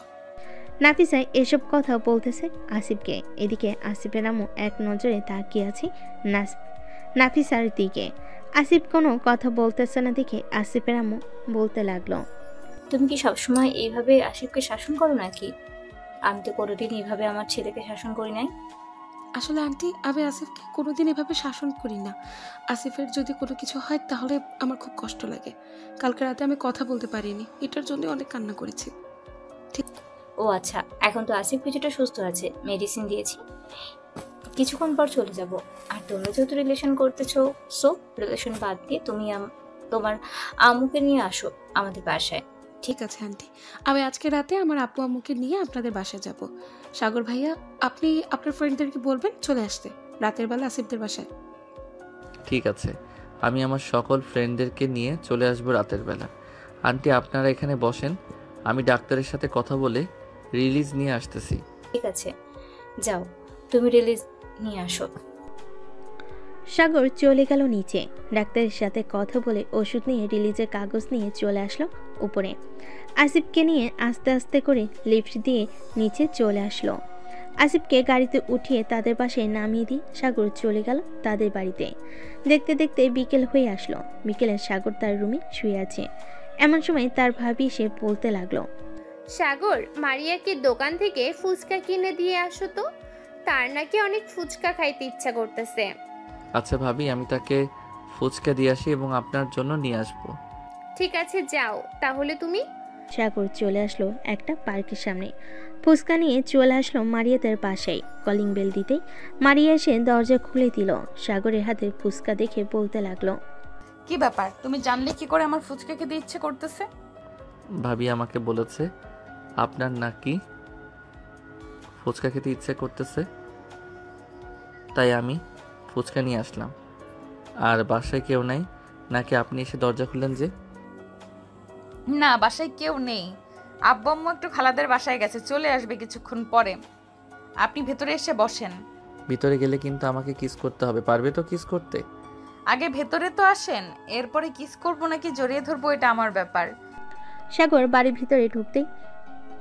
নাফিসা এসব কথা বলতেছে আসিফকে। এদিকে আসিফের আম্মু এক নজরে তাকিয়ে আছে নাফিসার দিকে। আসিফ কোনো কথা বলতেছে না দেখে আসিফের আম্মু বলতে লাগলো, তুমি কি সবসময় এইভাবে আসিফকে শাসন করো নাকি? আমি তো কোনোদিন এইভাবে আমার ছেলেকে শাসন করি নাই। আসলে আন্টি, আমি আসিফকে কোনোদিন এভাবে শাসন করি না। আসিফের যদি কোনো কিছু হয় তাহলে আমার খুব কষ্ট লাগে। কালকে রাতে আমি কথা বলতে পারিনি, এটার জন্য অনেক কান্না করেছি। ও আচ্ছা, এখন তো আসিফ কিছুটা সুস্থ আছে, মেডিসিন দিয়েছি, কিছুক্ষণ পর চলে যাব। আর তোমরা যেহেতু রিলেশন করতেছো, সো রিলেশন বাদ দিয়ে তুমি তোমার আম্মুকে নিয়ে আসো আমাদের বাসায়। ঠিক আছে আন্টি, আমি আজকে রাতে আমার আপু আম্মুকে নিয়ে আপনাদের বাসায় যাব। সাগর ভাইয়া, আপনি আপনার ফ্রেন্ডদেরকে বলবেন চলে আসতে রাতের বেলা আসিফদের বাসায়। ঠিক আছে, আমি আমার সকল ফ্রেন্ডদেরকে নিয়ে চলে আসবো রাতের বেলা। আন্টি আপনারা এখানে বসেন, আমি ডাক্তারের সাথে কথা বলে রিলিজ নিয়ে আসতেছি। ঠিক আছে, যাও তুমি রিলিজ নিয়ে আসো। সাগর চলে গেল নিচে, ডাক্তারের সাথে কথা বলে ওষুধ নিয়ে রিলিজের কাগজ নিয়ে চলে আসলো উপরে। আসিফকে নিয়ে আস্তে আস্তে করে লিফট দিয়ে নিচে চলে আসলো। আসিফকে গাড়িতে উঠিয়ে তাদের বাসায় নামিয়ে দিয়ে সাগর চলে গেল তাদের বাড়িতে। দেখতে দেখতে বিকেল হয়ে আসলো। বিকেলে সাগর তার রুমে শুয়ে আছে। এমন সময় তার ভাবি এসে বলতে লাগলো, সাগর, মারিয়াকে দোকান থেকে ফুচকা কিনে দিয়ে আসো তো, তার নাকি অনেক ফুচকা খাইতে ইচ্ছা করতেছে। আচ্ছা ভাবি, আমি তাকে ফুচকা দিয়ে আসি এবং আপনার জন্য নিয়ে আসবো। ঠিক আছে, যাও তাহলে তুমি। সাগর চলে আসলো একটা পার্কের সামনে। ফুচকা নিয়ে চলে আসলো মারিয়াদের বাসায়। কলিং বেল দিতেই মারিয়া এসে দরজা খুলে দিল। সাগরের হাতে ফুচকা দেখে বলতে লাগলো, কি ব্যাপার, তুমি জানলে কি করে আমার ফুচকা খেতে ইচ্ছে করতেছে? ভাবি আমাকে বলেছে আপনার নাকি ফুচকা খেতে ইচ্ছে করতেছে, তাই আমি ফুচকা নিয়ে আসলাম। আর বাসায় কেউ নাই নাকি আপনি এসে দরজা খুললেন যে? না, বাসায় কেউ নেই। আব্বু আম্মু একটু খালাদের বাসায় গেছে, চলে আসবে কিছুক্ষণ পরে। আপনি ভেতরে এসে বসেন। ভিতরে গেলে কিন্তু আমাকে কিস করতে হবে, পারবে তো কিস করতে? আগে ভেতরে তো আসেন, এরপরে কিস করবো নাকি জড়িয়ে ধরবো এটা আমার ব্যাপার। সাগর বাড়ির ভিতরে ঢুকতেই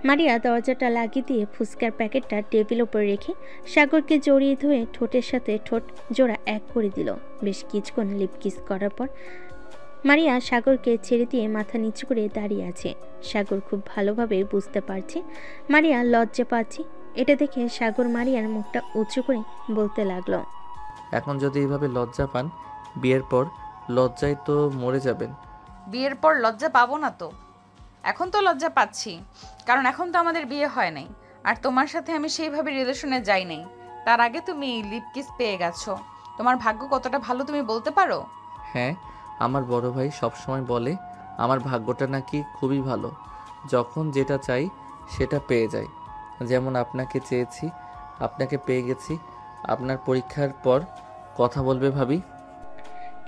মারিয়া দরজাটা লাগিয়ে দিয়ে ফুচকার প্যাকেটটা টেবিল ওপর রেখে সাগরকে জড়িয়ে ধরে ঠোঁটের সাথে ঠোঁট জোড়া এক করে দিল। বেশ কিছুক্ষণ লিপ কিস করার পর মারিয়া সাগরকে ছেড়ে দিয়ে মাথা নিচু করে দাঁড়িয়ে আছে। সাগর খুব ভালোভাবে বুঝতে পারছে মারিয়া লজ্জা পাচ্ছে। এটা দেখে সাগর মারিয়ার মুখটা উঁচু করে বলতে লাগলো, এখন যদি এইভাবে লজ্জা পান, বিয়ের পর লজ্জায় তো মরে যাবেন। বিয়ের পর লজ্জা পাবো না তো? এখন তো লজ্জা পাচ্ছি, কারণ এখন তো আমাদের বিয়ে হয় নাই, আর তোমার সাথে আমি সেইভাবে রিলেশনে যাই নাই। তার আগে তুমি লিপ কিস পেয়ে গেছো। তোমার ভাগ্য কতটা ভালো তুমি বলতে পারো? হ্যাঁ, আমার বড় ভাই সবসময় বলে আমার ভাগ্যটা নাকি খুবই ভালো, যখন যেটা চাই সেটা পেয়ে যাই। যেমন আপনাকে চেয়েছি, আপনাকে পেয়ে গেছি। আপনার পরীক্ষার পর কথা বলবে ভাবি।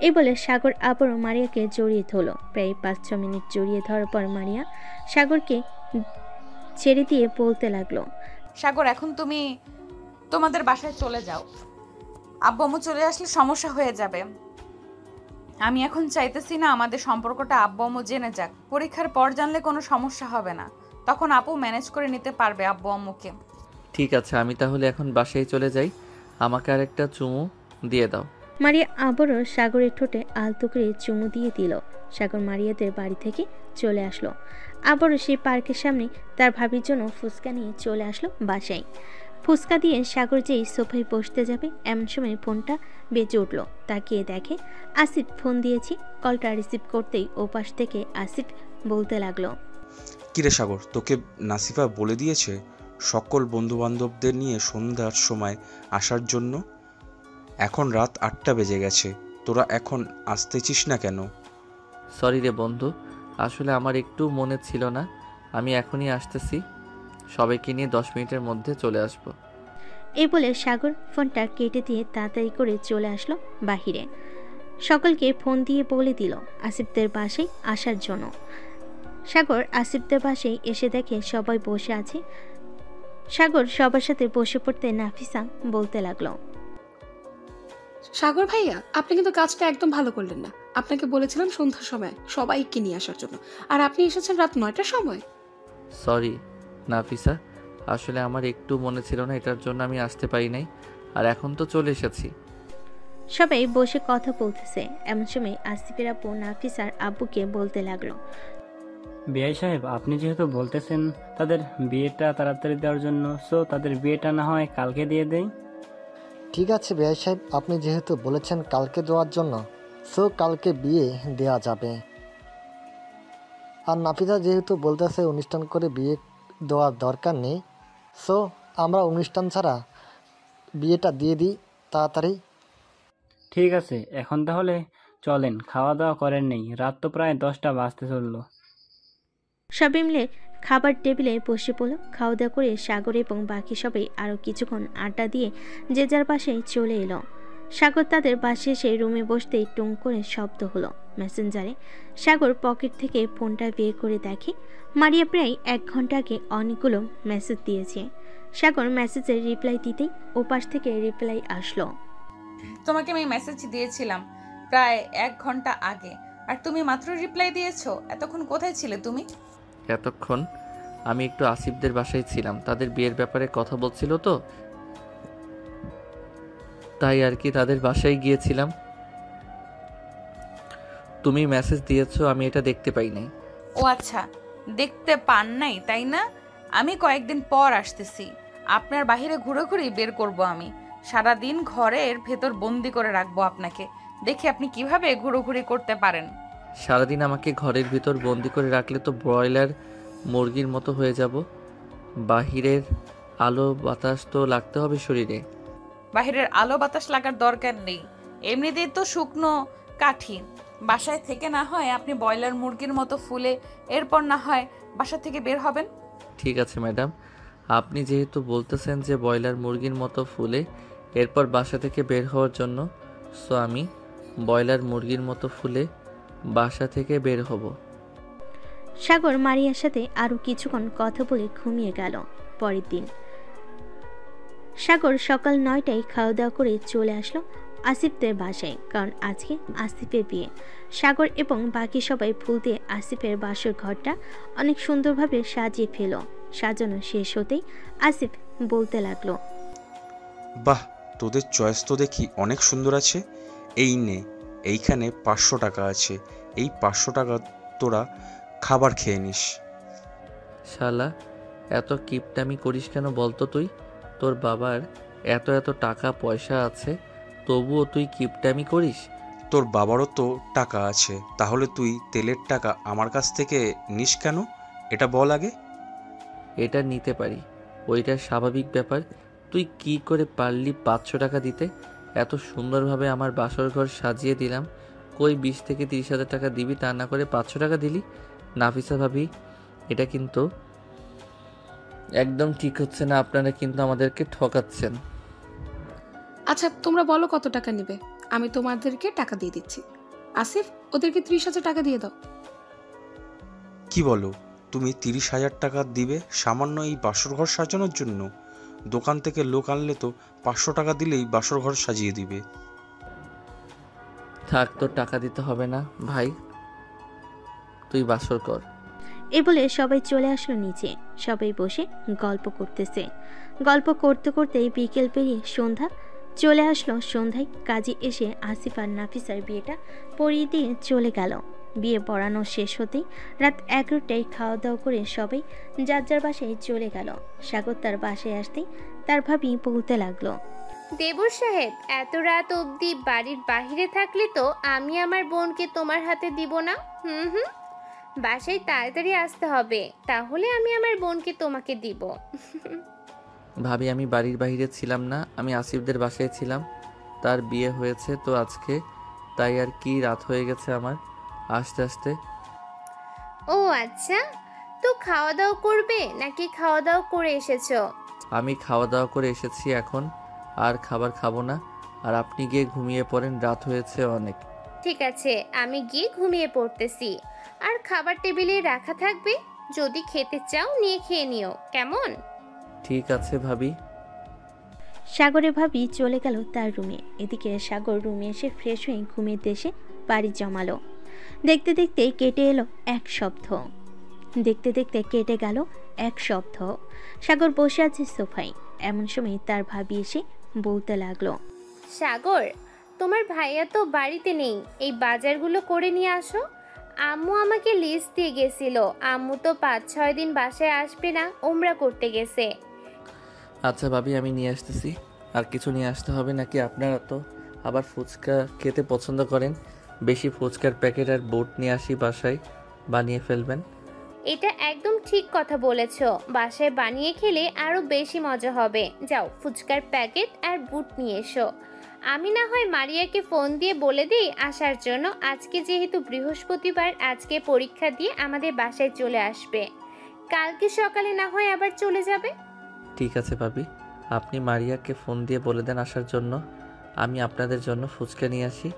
এই বলে সাগর আবারও মারিয়াকে জড়িয়ে ধরল। প্রায় 5-6 মিনিট জড়িয়ে ধরার পর মারিয়া সাগরকে ছেড়ে দিয়ে বলতে লাগলো, সাগর, এখন তুমি তোমাদের বাসায় চলে যাও। আব্বু আম্মু চলে আসলে সমস্যা হয়ে যাবে। আমি এখন চাইতেছি না আমাদের সম্পর্কটা আব্বু আম্মু জেনে যাক। পরীক্ষার পর জানলে কোনো সমস্যা হবে না, তখন আপু ম্যানেজ করে নিতে পারবে আব্বু আম্মুকে। ঠিক আছে, আমি তাহলে এখন বাসায় চলে যাই। আমাকে আরেকটা চুমু দিয়ে দাও। মারিয়া আবারও সাগরের ঠোঁটে আলতো করে চুমু দিয়ে দিল। সাগর মারিয়াদের বাড়ি থেকে চলে আসলো। আবারও সেই পার্কের সামনে তার ভাবির জন্য ফুচকা নিয়ে চলে আসলো বাসায়। ফুচকা দিয়ে সাগর যেই সোফায় বসতে যাবে, এমন সময় ফোনটা বেজে উঠল। তাকিয়ে দেখে আসিফ ফোন দিয়েছি। কলটা রিসিভ করতেই ওপাশ থেকে আসিফ বলতে লাগলো, কিরে সাগর, তোকে নাসিফা বলে দিয়েছে সকল বন্ধুবান্ধবদের নিয়ে সন্ধ্যার সময় আসার জন্য? এখন রাত 8টা বেজে গেছে, তোরা এখন আসতেছিস না কেন? সরি রে বন্ধু, আসলে আমার একটু মনে ছিল না। আমি এখনই আসতেছি, সবাইকে নিয়ে 10 মিনিটের মধ্যে চলে আসব। এই বলে সাগর ফোনটা কেটে দিয়ে তাড়াতাড়ি করে চলে আসলো বাহিরে। সকলকে ফোন দিয়ে বলে দিল আসিফদের বাসায় আসার জন্য। সাগর আসিফদের বাসায় এসে দেখে সবাই বসে আছে। সাগর সবার সাথে বসে পড়তে নাফিসা বলতে লাগলো, সাগর ভাইয়া, আপনি কিন্তু কাজটা একদম ভালো করলেন না। আপনাকে বলেছিলাম সন্ধ্যার সময় সবাইকে নিয়ে আসার জন্য, আর আপনি এসেছেন রাত 9টার সময়। সরি নাফিসা, আসলে আমার একটু মনে ছিল না, এটার জন্য আমি আসতে পারি নাই। আর এখন তো চলে এসেছি। সবাই বসে কথা বলতেছে। এমন সময় আসিফের আপু নাফিসার আব্বুকে বলতে লাগলো, বিআই সাহেব, আপনি যেহেতু বলতেছেন তাদের বিয়েটা তাড়াতাড়ি দেওয়ার জন্য, সো তাদের বিয়েটা না হয় কালকে দিয়ে দেই। ঠিক আছে বেয়াই সাহেব, আপনি যেহেতু বলেছেন কালকে দেওয়ার জন্য, সো কালকে বিয়ে দেওয়া যাবে। আর নাফিসা যেহেতু বলতেছে অনুষ্ঠান করে বিয়ে দেওয়ার দরকার নেই, সো আমরা অনুষ্ঠান ছাড়া বিয়েটা দিয়ে দিই তাড়াতাড়ি। ঠিক আছে, এখন তাহলে চলেন, খাওয়া দাওয়া করেন নেই, রাত তো প্রায় 10টা বাজতে চললো। সবাই মিলে খাবার টেবিলে বসে পড়ল। খাওয়া দাওয়া করে সাগর এবং বাকি সবাই আরও কিছুক্ষণ আড্ডা দিয়ে যে যার বাসায় চলে এলো। সাগর তাদের বাসায় এসে রুমে বসতেই টুং করে শব্দ হলো। মেসেঞ্জারে সাগর পকেট থেকে ফোনটা বের করে দেখে মারিয়া প্রায় 1 ঘন্টা আগে অনেকগুলো মেসেজ দিয়েছে। সাগর মেসেজের রিপ্লাই দিতেই ওপাশ থেকে রিপ্লাই আসলো, তোমাকে আমি মেসেজ দিয়েছিলাম প্রায় 1 ঘন্টা আগে, আর তুমি মাত্র রিপ্লাই দিয়েছো। এতক্ষণ কোথায় ছিলে তুমি? এতক্ষণ আমি একটু আসিফদের বাসায় ছিলাম, তাদের বিয়ের ব্যাপারে কথা বলছিল তো, তাই আর কি তাদের বাসায় গিয়েছিলাম। তুমি মেসেজ দিয়েছো, আমি এটা দেখতে পাই নাই। ও আচ্ছা, দেখতে পান নাই তাই না? আমি কয়েকদিন পর আসতেছি, আপনার বাহিরে ঘুরে ঘুরে বের করব। আমি সারাদিন ঘরের ভেতর বন্দি করে রাখবো আপনাকে, দেখি আপনি কিভাবে ঘুরোঘুরি করতে পারেন। সারাদিন আমাকে ঘরের ভিতর বন্দি করে রাখলে তো ব্রয়লার মুরগির মতো হয়ে যাব। বাহিরের আলো বাতাস তো লাগতে হবে শরীরে। বাহিরের আলো বাতাস লাগার দরকার নেই, এমনিতেই তো শুকনো কাঠি। বাসায় থেকে না হয় আপনি ব্রয়লার মুরগির মতো ফুলে এরপর না হয় বাসা থেকে বের হবেন। ঠিক আছে ম্যাডাম, আপনি যেহেতু বলতেছেন যে ব্রয়লার মুরগির মতো ফুলে এরপর বাসা থেকে বের হওয়ার জন্য, সো আমি ব্রয়লার মুরগির মতো ফুলে বাসা থেকে বের হব। সাগর মারিয়ার সাথে আরও কিছুক্ষণ কথা বলে ঘুমিয়ে গেল। পরের দিন সাগর সকাল 9টায় খাওয়া দাওয়া করে চলে আসলো আসিফদের বাসায়, কারণ আজকে আসিফের বিয়ে। সাগর এবং বাকি সবাই ফুল দিয়ে আসিফের বাসর ঘরটা অনেক সুন্দরভাবে সাজিয়ে ফেল। সাজানো শেষ হতেই আসিফ বলতে লাগলো, বাহ, তোদের চয়েস তো দেখি অনেক সুন্দর আছে। এই নে, এইখানে 500 টাকা আছে, এই 500 টাকা তোরা খাবার খেয়ে নিস। শালা, এত কিপটামি করিস কেন বলতো তুই? তোর বাবার এত এত টাকা পয়সা আছে, তবুও তুই কিপটামি করিস? তোর বাবারও তো টাকা আছে, তাহলে তুই তেলের টাকা আমার কাছ থেকে নিস কেন? এটা বল আগে। এটা নিতে পারি, ওইটা স্বাভাবিক ব্যাপার। তুই কি করে পারলি 500 টাকা দিতে? এত সুন্দরভাবে আমার বাসর ঘর সাজিয়ে দিলাম, কই 20 থেকে 30 হাজার টাকা দিবি, তা না করে 500 টাকা দিলি? নাফিসা ভাবি, এটা কিন্তু একদম ঠিক হচ্ছে না, আপনারা কিন্তু আমাদেরকে ঠকাচ্ছেন। আচ্ছা তোমরা বলো কত টাকা নেবে, আমি তোমাদেরকে টাকা দিয়ে দিচ্ছি। আসিফ, ওদেরকে 30,000 টাকা দিয়ে দাও। কি বলো, তুমি 30,000 টাকা দিবে সামান্য এই বাসর ঘর সাজানোর জন্য? দোকান থেকে লোক আনলে তো 500 টাকা দিলেই বাসর ঘর সাজিয়ে দিবে। থাক, তোর টাকা দিতে হবে না ভাই, তুই বাসর কর। এ বলে সবাই চলে আসলো নিচে। সবাই বসে গল্প করতেছে। গল্প করতে করতেই বিকেল পেরিয়ে সন্ধ্যা চলে আসলো। সন্ধ্যায় কাজী এসে আসিফ আর নাফিসার বিয়েটা পড়িয়ে দিয়ে চলে গেল। বিয়ে পড়ানো শেষ হতেই রাত 11টায় খাওয়া দাওয়া করে সবাই যার যার বাসায় চলে গেল। সাগর তার বাসায় আসতেই তার ভাবি বলতে লাগলো, দেবর সাহেব, এত রাত অবধি বাড়ির বাহিরে থাকলে তো আমি আমার বোনকে তোমার হাতে দিব না। বাসায় তাড়াতাড়ি আসতে হবে, তাহলে আমি আমার বোনকে তোমাকে দিব। ভাবি, আমি বাড়ির বাইরে ছিলাম না, আমি আসিফদের বাসায় ছিলাম। তার বিয়ে হয়েছে তো আজকে, তাই আর কি রাত হয়ে গেছে আমার আসতে আসতে। ও আচ্ছা, তো খাওয়া দাওয়া করবে নাকি খাওয়া দাওয়া করে এসেছো? আমি খাওয়া দাওয়া করে এসেছি, এখন আর খাবার খাবো না। আর আপনি গিয়ে ঘুমিয়ে পড়েন, রাত হয়েছে অনেক। ঠিক আছে, আমি গিয়ে ঘুমিয়ে পড়তেছি। আর খাবার টেবিলে রাখা থাকবে, যদি খেতে চাও নিয়ে খেয়ে নিও, কেমন? ঠিক আছে ভাবি। সাগরের ভাবি চলে গেল তার রুমে। এদিকে সাগর রুমে এসে ফ্রেশ হয়ে ঘুমের দেশে বাড়ি জমালো। দেখতে দেখতে কেটে এলো 1 সপ্তাহ। দেখতে দেখতে কেটে গেল 1 সপ্তাহ। সাগর বসে আছে সোফায়। এমন সময় তার ভাবি এসে বলতে লাগলো, সাগর, তোমার ভাইয়া তো বাড়িতে নেই, এই বাজারগুলো করে নিয়ে আসো। আম্মু আমাকে লিস্ট দিয়ে গেছিল, আম্মু তো 5-6 দিন বাসায় আসবে না, ওমরা করতে গেছে। আচ্ছা ভাবি, আমি নিয়ে আসতেছি। আর কিছু নিয়ে আসতে হবে নাকি? আপনারা তো আবার ফুচকা খেতে পছন্দ করেন। বেশি ফুচকার প্যাকেট আর বুট নিয়ে আসি, বাসায় বানিয়ে ফেলবেন। এটা একদম ঠিক কথা বলেছো, বাসায় বানিয়ে খেলে আরো বেশি মজা হবে। যাও ফুচকার প্যাকেট আর বুট নিয়ে এসো। আমি না হয় মারিয়াকে ফোন দিয়ে বলে দিই আসার জন্য। আজকে যেহেতু বৃহস্পতিবার, আজকে পরীক্ষা দিয়ে আমাদের বাসায় চলে আসবে, কালকে সকালে না হয় আবার চলে যাবে। ঠিক আছে ভাবি, আপনি মারিয়াকে ফোন দিয়ে বলে দেন আসার জন্য। আমি আপনাদের জন্য ফুচকা নিয়ে আসি।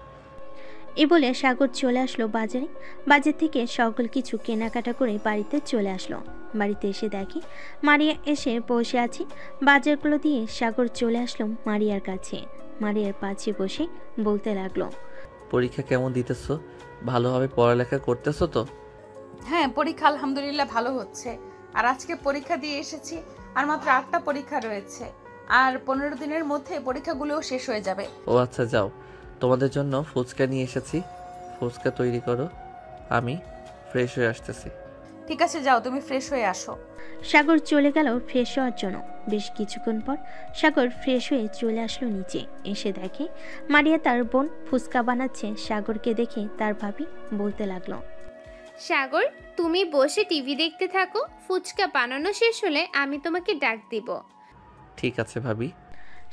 এ বলে সাগর চলে আসলো বাজারে। বাজার থেকে সকল কিছু কেনাকাটা করে বাড়িতে চলে আসলো। বাড়িতে এসে দেখি মারিয়া এসে বসে আছে। বাজারগুলো দিয়ে সাগর চলে আসলো মারিয়ার কাছে। মারিয়ার পাশে বসে বলতে লাগলো, পরীক্ষা কেমন দিতেছো? ভালোভাবে পড়ালেখা করতেছো তো? হ্যাঁ, পরীক্ষা আলহামদুলিল্লাহ ভালো হচ্ছে। আর আজকে পরীক্ষা দিয়ে এসেছি, আর মাত্র 8টা পরীক্ষা রয়েছে, আর 15 দিনের মধ্যে পরীক্ষাগুলোও শেষ হয়ে যাবে। ও আচ্ছা, যাও, তোমাদের জন্য ফুচকা নিয়ে এসেছি। ফুচকা তৈরি করো, আমি ফ্রেশ হয়ে আসতেছি। ঠিক আছে, যাও, তুমি ফ্রেশ হয়ে আসো। সাগর চলে গেল ফ্রেশ হওয়ার জন্য। বেশ কিছুক্ষণ পর সাগর ফ্রেশ হয়ে চলে আসলো নিচে। এসে দেখে মারিয়া তার বোন ফুচকা বানাচ্ছে। সাগরকে দেখে তার ভাবি বলতে লাগলো, সাগর, তুমি বসে টিভি দেখতে থাকো, ফুচকা বানানো শেষ হলে আমি তোমাকে ডাক দিব। ঠিক আছে ভাবি।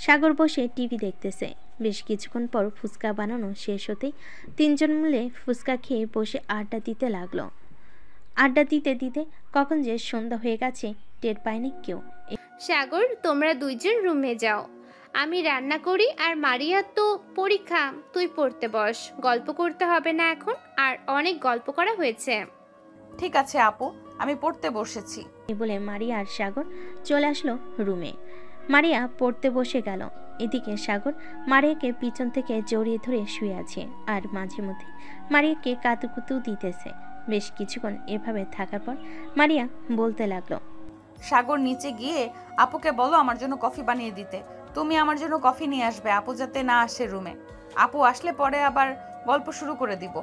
সাগর বসে টিভি দেখতেছে। বেশ কিছুক্ষণ পর ফুচকা বানানো শেষ হতেই তিনজন মিলে ফুচকা খেয়ে বসে আড্ডা দিতে লাগলো। আড্ডা দিতে দিতে কখন যে সন্ধ্যা হয়ে গেছে টের পায়নি কেউ। সাগর, তোমরা দুইজন রুমে যাও, আমি রান্না করি। আর মারিয়া তো পরীক্ষা, তুই পড়তে বস, গল্প করতে হবে না এখন, আর অনেক গল্প করা হয়েছে। ঠিক আছে আপু, আমি পড়তে বসেছি। এই বলে মারিয়া আর সাগর চলে আসলো রুমে। মারিয়া পড়তে বসে গেল। এদিকে সাগর মারিয়াকে পিছন থেকে জড়িয়ে ধরে শুয়ে আছে, আর মাঝে মধ্যে মারিয়াকে কাতুকুতু দিতেছে। বেশ কিছুক্ষণ এভাবে থাকার পর মারিয়া বলতে লাগলো, সাগর, নিচে গিয়ে আপুকে বলো আমার জন্য কফি বানিয়ে দিতে। তুমি আমার জন্য কফি নিয়ে আসবে, আপু যাতে না আসে রুমে। আপু আসলে পরে আবার গল্প শুরু করে দিব।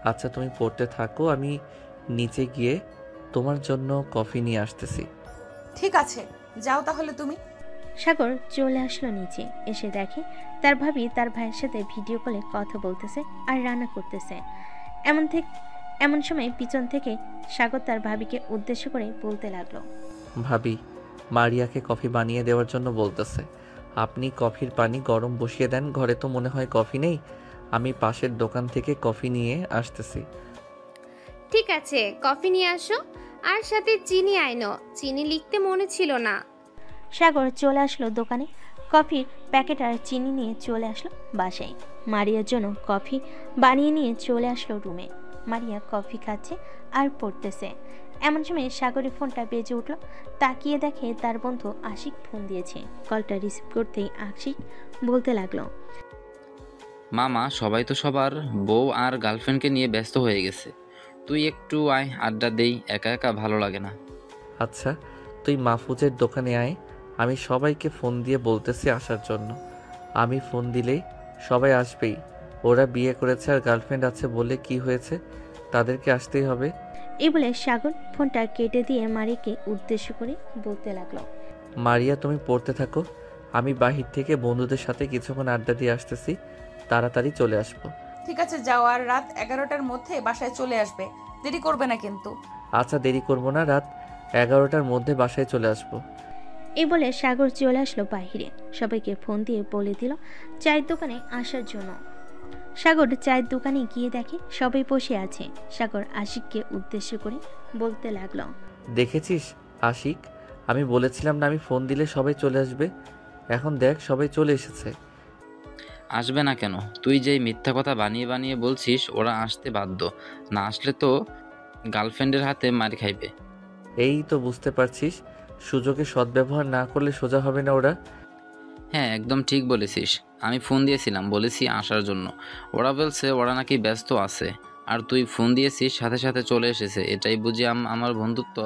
আচ্ছা, তুমি পড়তে থাকো, আমি নিচে গিয়ে তোমার জন্য কফি নিয়ে আসতেছি। ঠিক আছে, যাও তাহলে তুমি। সাগর চলে আসলো নিচে। এসে দেখে তার ভাবি তার ভাইয়ের সাথে ভিডিও কলে কথা বলতেছে আর রান্না করতেছে। এমন সময় পিছন থেকে সাগর তার ভাবিকে উদ্দেশ্য করে বলতে লাগলো, ভাবি, মারিয়াকে কফি বানিয়ে দেওয়ার জন্য বলতেছে। আপনি কফির পানি গরম বসিয়ে দেন, ঘরে তো মনে হয় কফি নেই। আমি পাশের দোকান থেকে কফি নিয়ে আসতেছি। ঠিক আছে, কফি নিয়ে আসো, আর সাথে চিনি আইনো, চিনি লিখতে মনে ছিল না। সাগর চলে আসলো দোকানে। কফির প্যাকেট আর চিনি নিয়ে চলে আসলো বাসায়। মারিয়ার জন্য কফি বানিয়ে নিয়ে চলে আসলো রুমে। মারিয়া কফি খাচ্ছে আর পড়তেছে। এমন সময় সাগরের ফোনটা বেজে উঠল। তাকিয়ে দেখে তার বন্ধু আশিক ফোন দিয়েছে। কলটা রিসিভ করতেই আশিক বলতে লাগলো, মামা, সবাই তো সবার বউ আর গার্লফ্রেন্ডকে নিয়ে ব্যস্ত হয়ে গেছে, তুই একটু আয়, আড্ডা দেই, একা একা ভালো লাগে না। আচ্ছা, তুই মাহফুজের দোকানে আয়, আমি সবাইকে ফোন দিয়ে বলতেছি আসার জন্য। আমি ফোন দিলেই সবাই আসবেই। ওরা বিয়ে করেছে আর গার্লফ্রেন্ড আছে বলে কি হয়েছে, তাদেরকে আসতেই হবে। এই বলে সাগর ফোনটা কেটে দিয়ে মারিয়াকে উদ্দেশ্য করে বলতে লাগলো, মারিয়া, তুমি পড়তে থাকো, আমি বাহির থেকে বন্ধুদের সাথে কিছুক্ষণ আড্ডা দিয়ে আসতেছি, তাড়াতাড়ি চলে আসবো। ঠিক আছে, যাও, আর রাত 11টার মধ্যে বাসায় চলে আসবে, দেরি করবে না কিন্তু। আচ্ছা, দেরি করবো না, রাত 11টার মধ্যে বাসায় চলে আসবো। এই বলে সাগর চলে আসলো বাহিরে। সবাইকে ফোন দিয়ে বলে দিল চায়ের দোকানে আসার জন্য। সাগর চায়ের দোকানে গিয়ে দেখে সবাই বসে আছে। সাগর আশিককে উদ্দেশ্য করে বলতে লাগলো, দেখেছিস আশিক, আমি বলেছিলাম না আমি ফোন দিলে সবাই চলে আসবে, এখন দেখ সবাই চলে এসেছে। আসবে না কেন? তুই যেই মিথ্যা কথা বানিয়ে বানিয়ে বলছিস, ওরা আসতে বাধ্য, না আসলে তো গার্লফ্রেন্ডের হাতে মার খাইবে। এই তো বুঝতে পারছিস, সুযোগে সদ্ব্যবহার না করলে সোজা হবে না ওরা। হ্যাঁ, একদম ঠিক বলেছিস। আমি ফোন দিয়েছিলাম, বলেছি আসার জন্য, ওরা বলছে ওরা নাকি ব্যস্ত আছে, আর তুই ফোন দিয়েছিস সাথে সাথে চলে এসেছে, এটাই বুঝি আমার বন্ধুত্ব?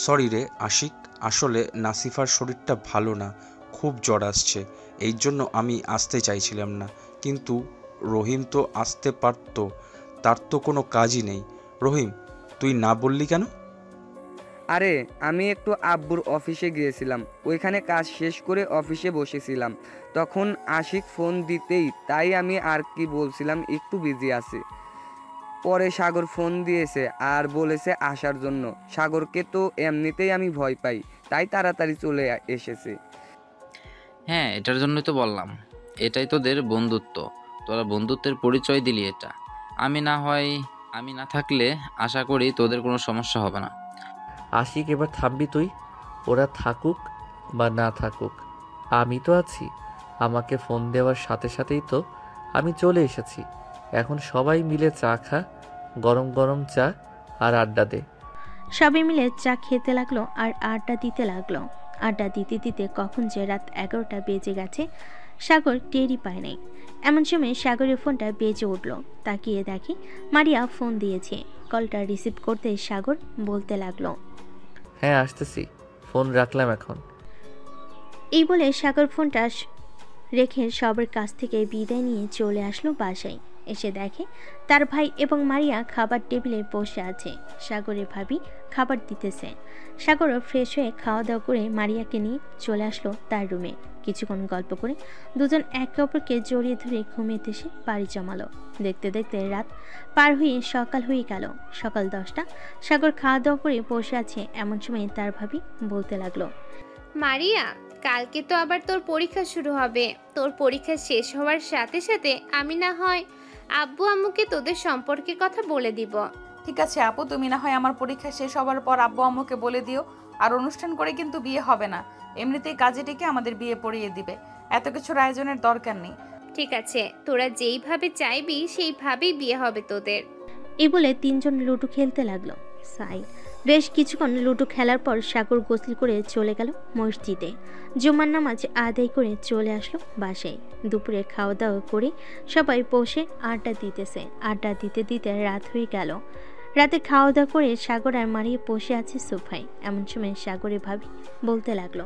সরি রে আশিক, আসলে নাসিফার শরীরটা ভালো না, খুব জ্বর আসছে, এই জন্য আমি আসতে চাইছিলাম না, কিন্তু রহিম তো আসতে পারতো, তার তো কোনো কাজই নেই। রহিম, তুই না বললি কেন? আরে আমি একটু আব্বুর অফিসে গিয়েছিলাম, ওইখানে কাজ শেষ করে অফিসে বসেছিলাম, তখন আশিক ফোন দিতেই তাই আমি আর কি বলছিলাম একটু বিজি আছি। পরে সাগর ফোন দিয়েছে আর বলেছে আসার জন্য। সাগরকে তো এমনিতেই আমি ভয় পাই, তাই তাড়াতাড়ি চলে এসেছি। হ্যাঁ, এটার জন্যই তো বললাম, এটাই তোদের বন্ধুত্ব। তোরা বন্ধুত্বের পরিচয় দিলি এটা। আমি না থাকলে আশা করি তোদের কোনো সমস্যা হবে না। আশিক, এবার থামবি তুই? ওরা থাকুক বা না থাকুক, আমি তো আছি। আমাকে ফোন দেওয়ার সাথে সাথেই তো আমি চলে এসেছি। এখন সবাই মিলে চা খা, গরম গরম চা, আর আড্ডা দে। সবাই মিলে চা খেতে লাগলো আর আড্ডা দিতে লাগলো। আড্ডা দিতে দিতে কখন যে রাত 11টা বেজে গেছে সাগর টেরই পায় নাই। এমন সময় সাগরের ফোনটা বেজে উঠল। তাকিয়ে দেখি মারিয়া ফোন দিয়েছে। কলটা রিসিভ করতে সাগর বলতে লাগলো, হ্যাঁ আসতেছি, ফোন রাখলাম এখন। এই বলে সাগর ফোনটা রেখে সবার কাছ থেকে বিদায় নিয়ে চলে আসলো বাসায়। এসে দেখে তার ভাই এবং মারিয়া খাবার টেবিলে বসে আছে। সাগরের ভাবি খাবার দিতেছে। সাগরও ফ্রেশ হয়ে খাওয়া দাওয়া করে মারিয়াকে নিয়ে চলে আসলো তার রুমে। কিছুক্ষণ গল্প করে দুজন একে অপরকে জড়িয়ে ধরে ঘুমিয়ে এসে বাড়ি জমালো। দেখতে দেখতে রাত পার হয়ে সকাল হয়ে গেল। সকাল 10টা। সাগর খাওয়া দাওয়া করে বসে আছে। এমন সময় তার ভাবি বলতে লাগলো, মারিয়া, কালকে তো আবার তোর পরীক্ষা শুরু হবে। তোর পরীক্ষা শেষ হওয়ার সাথে সাথে আমি না হয় আব্বু আম্মুকে তোদের সম্পর্কের কথা বলে দিব। ঠিক আছে আপু, তুমি না হয় আমার পরীক্ষা শেষ হওয়ার পর আব্বু আম্মুকে বলে দিও। আর অনুষ্ঠান করে কিন্তু বিয়ে হবে না, এমনিতেই কাজে ডেকে আমাদের বিয়ে পড়িয়ে দিবে। এত কিছুর আয়োজনের দরকার নেই। ঠিক আছে, তোরা যেইভাবে চাইবি সেইভাবেই বিয়ে হবে তোদের। এই বলে তিনজন লুডো খেলতে লাগলো। বেশ কিছুক্ষণ লুডো খেলার পর সাগর গোসল করে চলে গেল মসজিদে। জুমার নামাজ আদায় করে চলে আসলো বাসায়। দুপুরে খাওয়া দাওয়া করে সবাই বসে আড্ডা দিতেছে। আড্ডা দিতে দিতে রাত হয়ে গেল। রাতে খাওয়া দাওয়া করে সাগর আর মারিয়া বসে আছে সোফায়। এমন সময় সাগরে ভাবি বলতে লাগলো,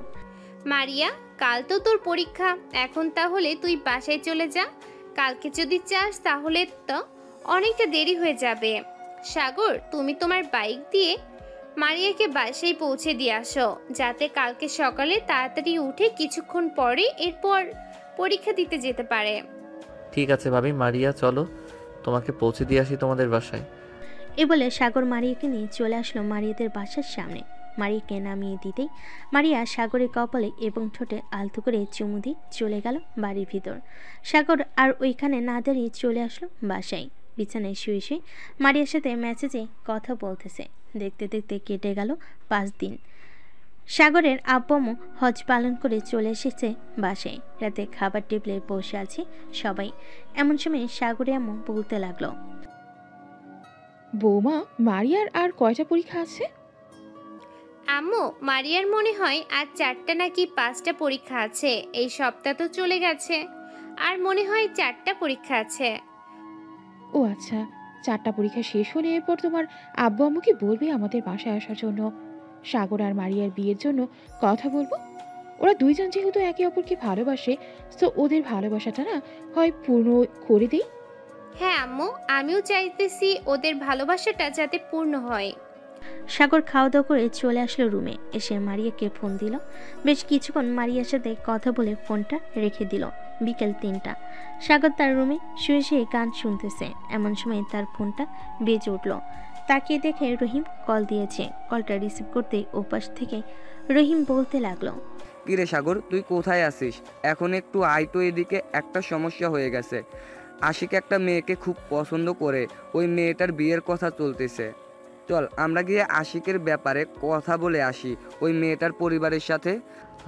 মারিয়া, কাল তো তোর পরীক্ষা, এখন তাহলে তুই বাসায় চলে যা। কালকে যদি চাস তাহলে তো অনেকটা দেরি হয়ে যাবে। সাগর, তুমি তোমার বাইক দিয়ে মারিয়াকে বাসায় পৌঁছে দিয়ে আসো, যাতে কালকে সকালে তাড়াতাড়ি উঠে কিছুক্ষণ পরে এরপর পরীক্ষা দিতে যেতে পারে। ঠিক আছে ভাবি, মারিয়া চলো তোমাকে পৌঁছে দিয়ে আসি তোমাদের বাসায়। এ বলে সাগর মারিয়াকে নিয়ে চলে আসলো মারিয়াদের বাসার সামনে। মারিয়াকে নামিয়ে দিতেই মারিয়া সাগরের কপালে এবং ঠোঁটে আলতো করে চুমু দিয়ে চলে গেল বাড়ির ভিতর। সাগর আর ওইখানে না দাঁড়িয়ে চলে আসলো বাসায়। বিছানায় শুয়ে শুয়ে মারিয়ার সাথে মেসেজে কথা বলতেছে। দেখতে দেখতে কেটে গেল 5 দিন। সাগরের আব্বু হজ পালন করে চলে এসেছে বাসায়। রাতে খাবার টেবিলে বসে আছে সবাই। এমন সময় সাগরে আম্মু বলতে লাগলো, বৌমা, মারিয়ার আর কয়টা পরীক্ষা আছে? আম্মু, মারিয়ার মনে হয় আজ 4টা নাকি 5টা পরীক্ষা আছে। এই সপ্তাহ তো চলে গেছে, আর মনে হয় 4টা পরীক্ষা আছে। ও আচ্ছা, 4টা পরীক্ষা শেষ হলে এরপর তোমার আব্বু আম্মুকে বলবে আমাদের বাসায় আসার জন্য। সাগর আর মারিয়ার বিয়ের জন্য কথা বলবো। ওরা দুইজন যেহেতু একে অপরকে ভালোবাসে, তো ওদের ভালোবাসাটা না হয় পূর্ণ করে দেই। হ্যাঁ আম্মু, আমিও চাইতেছি ওদের ভালোবাসাটা যাতে পূর্ণ হয়। সাগর খাওয়া দাওয়া করে চলে আসলো রুমে। এসে মারিয়াকে ফোন দিল। বেশ কিছুক্ষণ মারিয়ার সাথে কথা বলে ফোনটা রেখে দিল। বিকেল 3টা। সাগর তার রুমে শুয়ে শুয়ে গান শুনতেছে। এমন সময় তার ফোনটা বেজে উঠল। তাকিয়ে দেখে রহিম কল দিয়েছে। কলটা রিসিভ করতেই ওপাশ থেকে রহিম বলতে লাগলো, কিরে সাগর, তুই কোথায় আছিস? এখন একটু আয় তো এদিকে। একটা সমস্যা হয়ে গেছে। আশিক একটা মেয়েকে খুব পছন্দ করে, ওই মেয়েটার বিয়ের কথা চলতেছে। চল আমরা গিয়ে আশিকের ব্যাপারে কথা বলে আসি ওই মেয়েটার পরিবারের সাথে।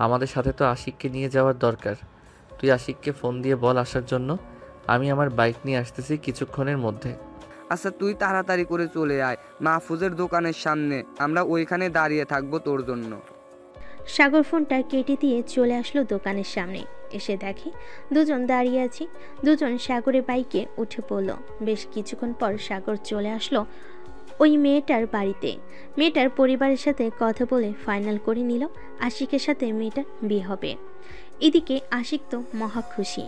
আমাদের সাথে তো আশিককে নিয়ে যাওয়ার দরকার। তুই আশিককে ফোন দিয়ে বল আসার জন্য। আমি আমার বাইক নিয়ে আসতেছি কিছুক্ষণের মধ্যে। আচ্ছা, তুই তাড়াতাড়ি করে চলে আয় মাহফুজের দোকানের সামনে, আমরা ওইখানে দাঁড়িয়ে থাকবো তোর জন্য। সাগর ফোনটা কেটে দিয়ে চলে আসলো দোকানের সামনে। এসে দেখে দুজন দাঁড়িয়ে আছে। দুজন সাগরের বাইকে উঠে পড়ল। বেশ কিছুক্ষণ পর সাগর চলে আসলো ওই মেয়েটার বাড়িতে। মেয়েটার পরিবারের সাথে কথা বলে ফাইনাল করে নিল আশিকের সাথে মেয়েটার বিয়ে হবে। এদিকে আশিক তো মহা খুশি।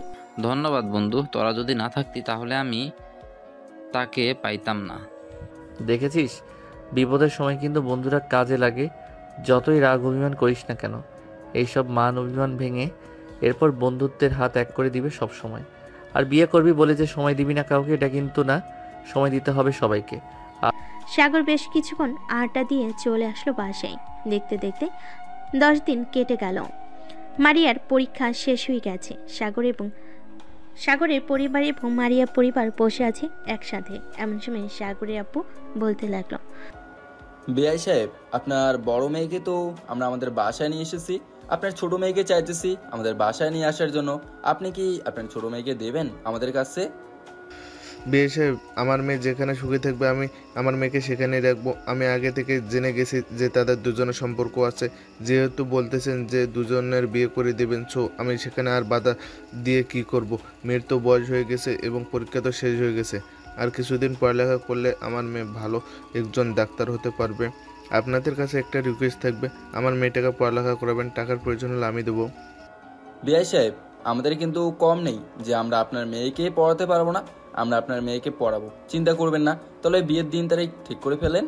ধন্যবাদ বন্ধু, তোরা যদি না থাকতি তাহলে আমি তাকে পাইতাম না। দেখেছিস, বিপদের সময় কিন্তু বন্ধুরা কাজে লাগে। যতই রাগ অভিমান করিস না কেন, এইসব মান অভিমান ভেঙে এরপর বন্ধুত্বের হাত এক করে দিবে সব সময়। আর বিয়ে করবি বলে যে সময় দিবি না কাউকে, এটা কিন্তু না, সময় দিতে হবে সবাইকে। সাগর বেশ কিছুক্ষণ আড্ডা দিয়ে চলে আসলো বাসায়। দেখতে দেখতে 10 দিন কেটে গেল। মারিয়ার পরীক্ষা শেষ হয়ে গেছে। সাগরের পরিবার এবং মারিয়ার পরিবার বসে আছে একসাথে। এমন সময় সাগরের আপু বলতে লাগলো, বিআই সাহেব, আপনার বড় মেয়েকে তো আমরা আমাদের বাসায় নিয়ে এসেছি, আপনার ছোট মেয়েকে চাইতেছি আমাদের বাসায় নিয়ে আসার জন্য। আপনি কি আপনার ছোট মেয়েকে দেবেন আমাদের কাছে? বিয়ে সাহেব, আমার মেয়ে যেখানে সুখে থাকবে আমি আমার মেয়েকে সেখানেই রাখবো। আমি আগে থেকে জেনে গেছি যে তাদের দুজনের সম্পর্ক আছে। যেহেতু বলতেছেন যে দুজনের বিয়ে করে দেবেন, সো আমি সেখানে আর বাধা দিয়ে কি করব। মেয়ের তো বয়স হয়ে গেছে এবং পরীক্ষা তো শেষ হয়ে গেছে। আর কিছুদিন পড়ালেখা করলে আমার মেয়ে ভালো একজন ডাক্তার হতে পারবে। আপনাদের কাছে একটা রিকোয়েস্ট থাকবে, আমার মেয়েটাকে পড়ালেখা করাবেন, টাকার প্রয়োজন হলে আমি দেবো। বিআই সাহেব, আমাদের কিন্তু কম নেই যে আমরা আপনার মেয়েকে পড়াতে পারবো না। আমরা আপনার মেয়েকে পড়াবো, চিন্তা করবেন না। তাহলে বিয়ের দিন তারিখ ঠিক করে ফেলেন।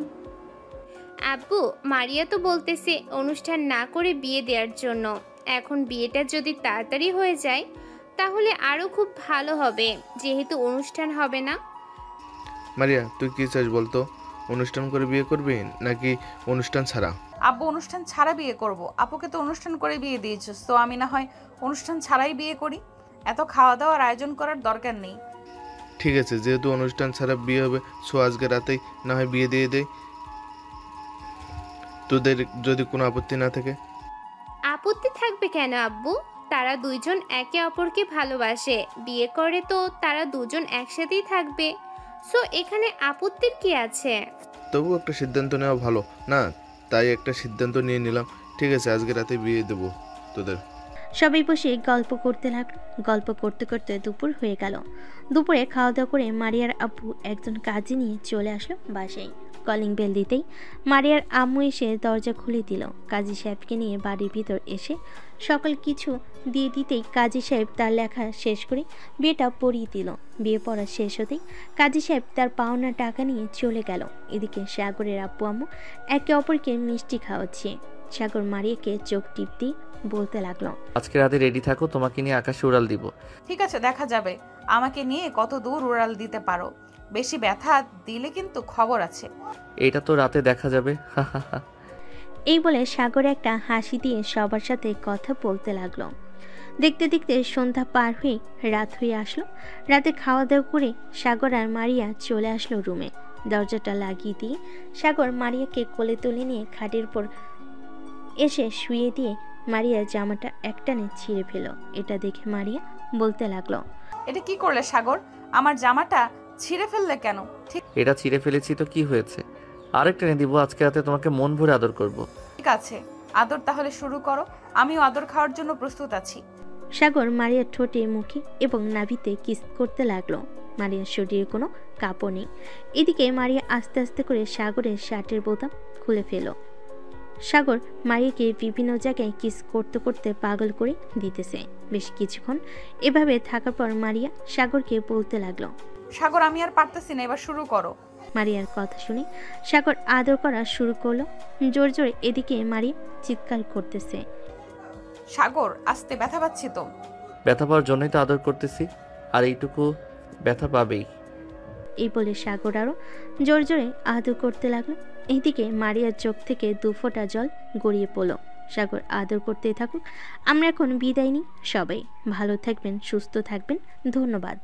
আব্বু, মারিয়া তো বলতেছে অনুষ্ঠান না করে বিয়ে দেওয়ার জন্য। এখন বিয়েটা যদি তাড়াতাড়ি হয়ে যায় তাহলে আরো খুব ভালো হবে, যেহেতু অনুষ্ঠান হবে না। মারিয়া, তুই কি চাস বলতো? অনুষ্ঠান করে বিয়ে করবি নাকি অনুষ্ঠান ছাড়া? আব্বু, অনুষ্ঠান ছাড়া বিয়ে করব। আপুকে তো অনুষ্ঠান করে বিয়ে দিয়েছো, তো আমি না হয় অনুষ্ঠান ছাড়াই বিয়ে করি। এত খাওয়া দাওয়ার আয়োজন করার দরকার নেই। ঠিক আছে, যেহেতু অনুষ্ঠান ছাড়া বিয়ে হবে, সো আজকে রাতেই না হয় বিয়ে দিয়ে দেয়, তোদের যদি কোনো আপত্তি না থাকে। আপত্তি থাকবে কেন আব্বু? তারা দুইজন একে অপরকে ভালোবাসে, বিয়ে করে তো তারা দুজন একসাথেই থাকবে। সো এখানে আপত্তির কি আছে? তবু একটা সিদ্ধান্ত নেওয়া ভালো না, তাই একটা সিদ্ধান্ত নিয়ে নিলাম। ঠিক আছে, আজকে রাতে বিয়ে দেবো তোদের। সবাই বসে গল্প করতে লাগলো। গল্প করতে করতে দুপুর হয়ে গেল। দুপুরে খাওয়া দাওয়া করে মারিয়ার আব্বু একজন কাজে নিয়ে চলে আসলো বাসায়। কলিং বেল দিতেই মারিয়ার আম্মু এসে দরজা খুলে দিল। কাজী সাহেবকে নিয়ে বাড়ির ভিতর এসে সকল কিছু দিয়ে দিতেই কাজী সাহেব তার লেখা শেষ করে বিয়েটা পড়িয়ে দিল। বিয়ে পড়া শেষ হতেই কাজী সাহেব তার পাওনা টাকা নিয়ে চলে গেল। এদিকে সাগরের আব্বু আম্মু একে অপরকে মিষ্টি খাওয়াচ্ছে। সাগর মারিয়াকে চোখ টিপ দিয়ে বলতে লাগলো, আজকে রাতে রেডি থাকো, তোমাকে নিয়ে আকাশে উড়াল দিব। ঠিক আছে, দেখা যাবে আমাকে নিয়ে কত দূর উড়াল দিতে পারো। বেশি ব্যথা দিলে কিন্তু খবর আছে। এটা তো রাতে দেখা যাবে। এই বলে সাগর একটা হাসি দিয়ে সবার সাথে কথা বলতে লাগলো। দেখতে দেখতে সন্ধ্যা পার হয়ে রাত হয়ে আসলো। রাতে খাওয়া দাওয়া করে সাগর আর মারিয়া চলে আসলো রুমে। দরজাটা লাগিয়ে দিয়ে সাগর মারিয়াকে কোলে তুলে নিয়ে খাটের উপর এসে শুয়ে দিয়ে মারিয়ার জামাটা একটানে ছিঁড়ে ফেলো। এটা দেখে মারিয়া বলতে লাগলো, এটা কি করলে সাগর? আমার জামাটা ছিঁড়ে ফেললে কেন? এটা ছিঁড়ে ফেলেছি তো কি হয়েছে, আরেকটা এনে দিব। আজকে রাতে তোমাকে মন ভরে আদর করব। ঠিক আছে, আদর তাহলে শুরু করো, আমিও আদর খাওয়ার জন্য প্রস্তুত আছি। সাগর মারিয়ার ঠোঁটে, মুখে এবং নাভিতে কিস করতে লাগলো। মারিয়ার শরীরে কোনো কাপড় নেই। এদিকে মারিয়া আস্তে আস্তে করে সাগরের শার্টের বোতাম খুলে ফেলো। সাগর মারিয়াকে বিভিন্ন জায়গায় কিস করতে করতে পাগল করে দিতেছে। বেশ কিছুক্ষণ এভাবে থাকার পর মারিয়া সাগরকে বলতে লাগলো, সাগর, আমি আর পারতেছি না, এবার শুরু করো। মারিয়ার কথা শুনে সাগর আদর করা শুরু করলো জোর জোরে। এদিকে মারিয়া চিৎকার করতেছে, সাগর আস্তে, ব্যথা পাচ্ছি তো। ব্যথা পাওয়ার জন্যই তো আদর করতেছি, আর এইটুকু ব্যথা পাবেই। এই বলে সাগর আরো জোর জোরে আদর করতে লাগলো। এইদিকে মারিয়ার চোখ থেকে 2 ফোঁটা জল গড়িয়ে পড়লো। সাগর আদর করতেই থাকুক। আমরা এখন বিদায় নিই। সবাই ভালো থাকবেন, সুস্থ থাকবেন। ধন্যবাদ।